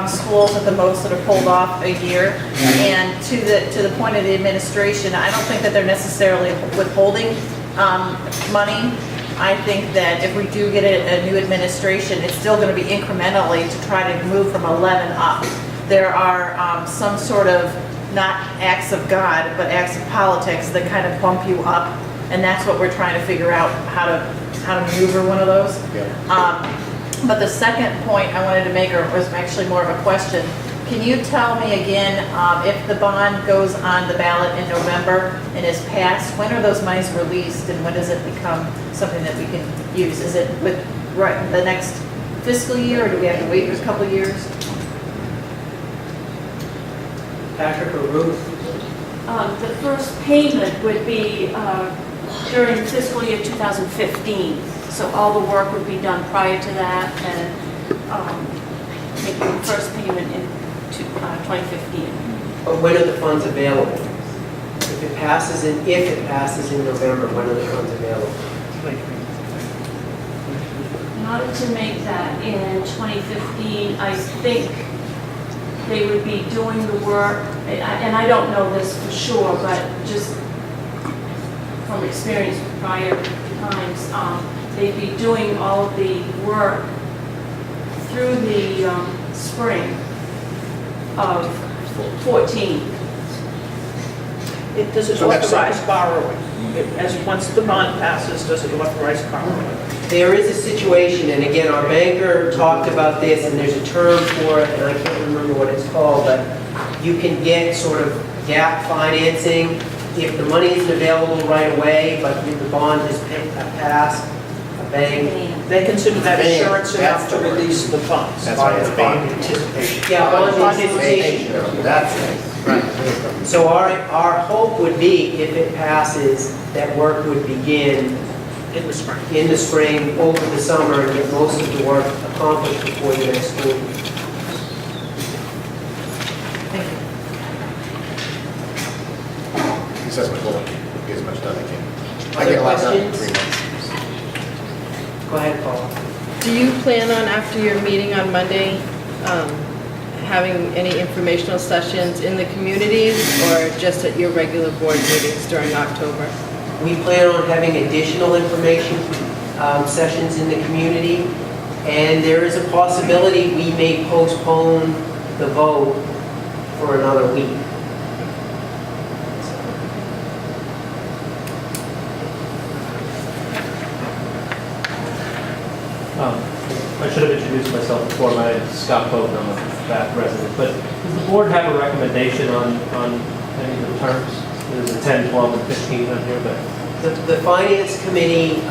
schools at the most that are pulled off a year, and to the point of the administration, I don't think that they're necessarily withholding money. I think that if we do get a new administration, it's still going to be incrementally to try to move from 11 up. There are some sort of, not acts of God, but acts of politics that kind of bump you up, and that's what we're trying to figure out how to maneuver one of those. Yeah. But the second point I wanted to make was actually more of a question. Can you tell me again, if the bond goes on the ballot in November and is passed, when are those monies released and when does it become something that we can use? Is it with the next fiscal year, or do we have to wait a couple of years? Patrick or Ruth? The first payment would be during fiscal year 2015. So all the work would be done prior to that, and making the first payment in 2015. But when are the funds available? If it passes in November, when are the funds available? In order to make that in 2015, I think they would be doing the work, and I don't know this for sure, but just from experience with prior times, they'd be doing all of the work through the spring of 14. Does it authorize borrowing? Once the bond passes, does it authorize borrowing? There is a situation, and again, our banker talked about this, and there's a term for it, and I can't remember what it's called, but you can get sort of gap financing if the money isn't available right away, but if the bond has passed. They consider that insurance enough to release the funds. That's right, it's bond anticipation. Yeah, bond anticipation. That's right. So our hope would be, if it passes, that work would begin In the spring. in the spring, over the summer, and get most of the work accomplished before the next school year. He says much more, get as much done as I can. I Other get a lot done in questions? 3 months. Go ahead, Paul. Do you plan on, after your meeting on Monday, having any informational sessions in the communities or just at your regular board meetings during October? We plan on having additional information sessions in the community, and there is a possibility we may postpone the vote for another week. I should have introduced myself before. My name is Scott Bowden, I'm a Bath resident. But does the board have a recommendation on any of the terms? There's a 10, 12, and 15 on here, but The finance committee,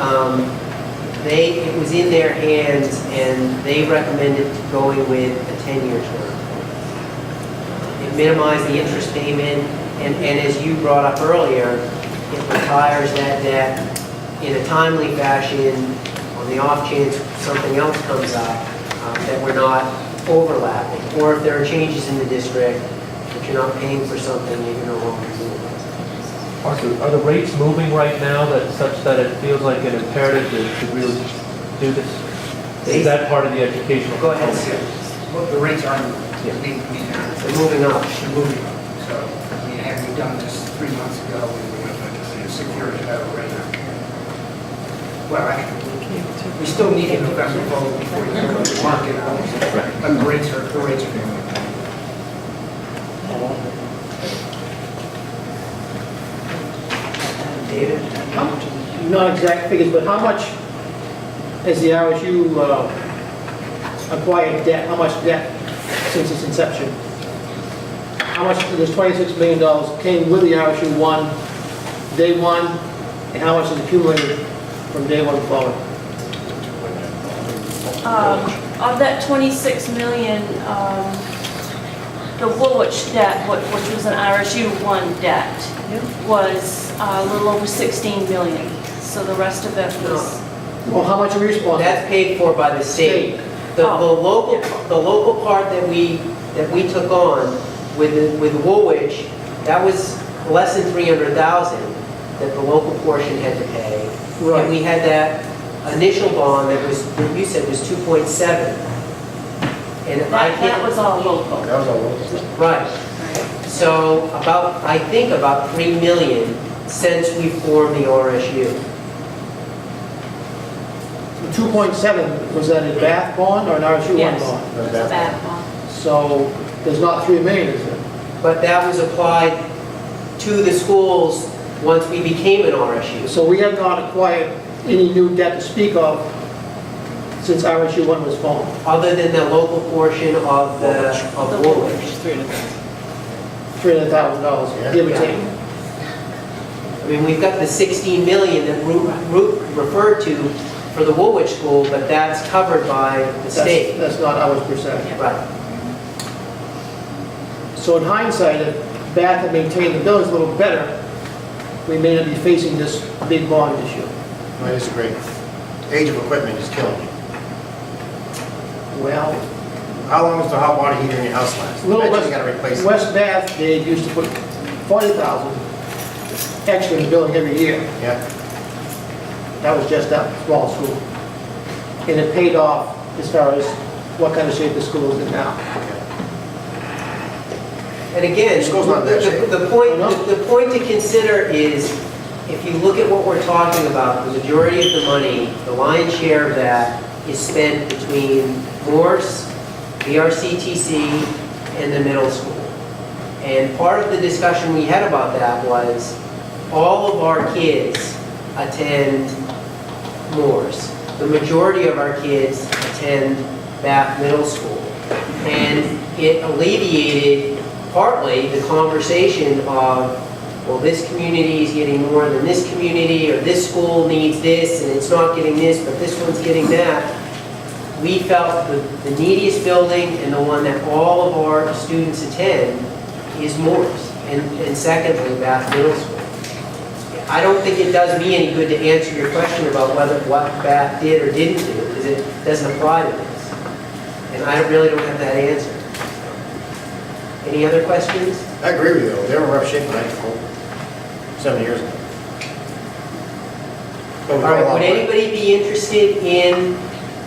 it was in their hands, and they recommended going with a 10-year term. It minimized the interest payment, and as you brought up earlier, it retires that debt in a timely fashion on the off chance something else comes up that we're not overlapping. Or if there are changes in the district, that you're not paying for something that you're no longer doing. are the rates moving right now that such that it feels like an imperative to really do this? Is that part of the educational? Go ahead, Sue. Well, the rates aren't Yeah. being, They're moving up. they're moving up. So, I mean, had we done this 3 months ago, we would have secured a better rate. Well, we still need a November vote before you go to the market, obviously. But the rates are going up. David? Not exact figures, but how much has the RSU acquired debt, how much debt since its inception? How much of this $26 million came with the RSU1, day one, and how much is accumulated from day one forward? Of that 26 million, the Woolwich debt, which was an RSU1 debt, was a little over 16 million. So the rest of it was, Well, how much are we responsible? That's paid for by the state. The local part that we took on with Woolwich, that was less than 300,000 that the local portion had to pay. Right. And we had that initial bond that you said was 2.7. And that was all local. That was all local. Right. So I think about 3 million since we formed the RSU. The 2.7, was that a Bath bond or an RSU1 Yes, bond? it was a bad one. So there's not 3 million, is there? But that was applied to the schools once we became an RSU. So we have not acquired any new debt to speak of since RSU1 was formed. Other than the local portion of Woolwich. $300,000, give or Yeah. take. I mean, we've got the 16 million that Root referred to for the Woolwich school, but that's covered by the state. That's not ours per se. Right. So in hindsight, if Bath had maintained the buildings a little better, we may not be facing this big bond issue. I disagree. Age of equipment is killing you. Well, How long does the hot water heater in your house last? Little Eventually West, you gotta replace it. West Bath, they used to put 40,000 extra in the building every year. Yeah. That was just that small school. And it paid off as far as what kind of shape the school is in now. And again, The school's not in that shape. the point to consider is, if you look at what we're talking about, the majority of the money, the lion's share of that is spent between Morse, VRCTC, and the middle school. And part of the discussion we had about that was, all of our kids attend Morse. The majority of our kids attend Bath Middle School. And it alleviated partly the conversation of, well, this community is getting more than this community, or this school needs this, and it's not getting this, but this one's getting that. We felt the neediest building and the one that all of our students attend is Morse, and secondly, Bath Middle School. I don't think it does me any good to answer your question about what Bath did or didn't do, because it doesn't apply to this. And I really don't have that answer. Any other questions? I agree with you, though. They were in rough shape when I took over 7 years ago. But All we've got a right, lot would of- anybody be interested in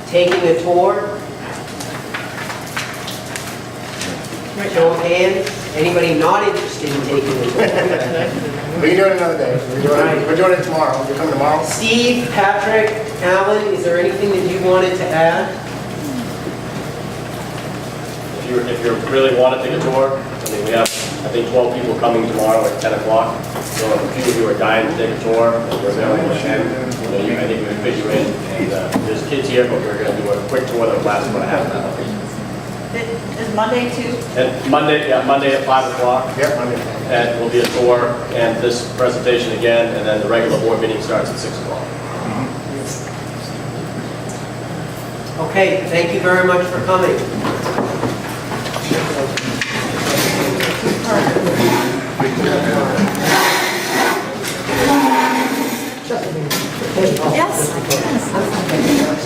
taking a tour? Show of hands. Anybody not interested in taking a tour? We can do it another day. We're doing it tomorrow. You're coming tomorrow? Steve, Patrick, Alan, is there anything that you wanted to add? If you really want to take a tour, I mean, we have, I think, 12 people coming tomorrow at 10 o'clock. So if a few of you are dying to take a tour, and we're available at 10, I think we can fit you in. And there's kids here, but we're going to do a quick tour that will last about a half an hour. Is Monday too? And Monday at 5 o'clock. Yep, Monday. And will be a tour and this presentation again, and then the regular board meeting starts at 6 o'clock. Okay, thank you very much for coming. Yes.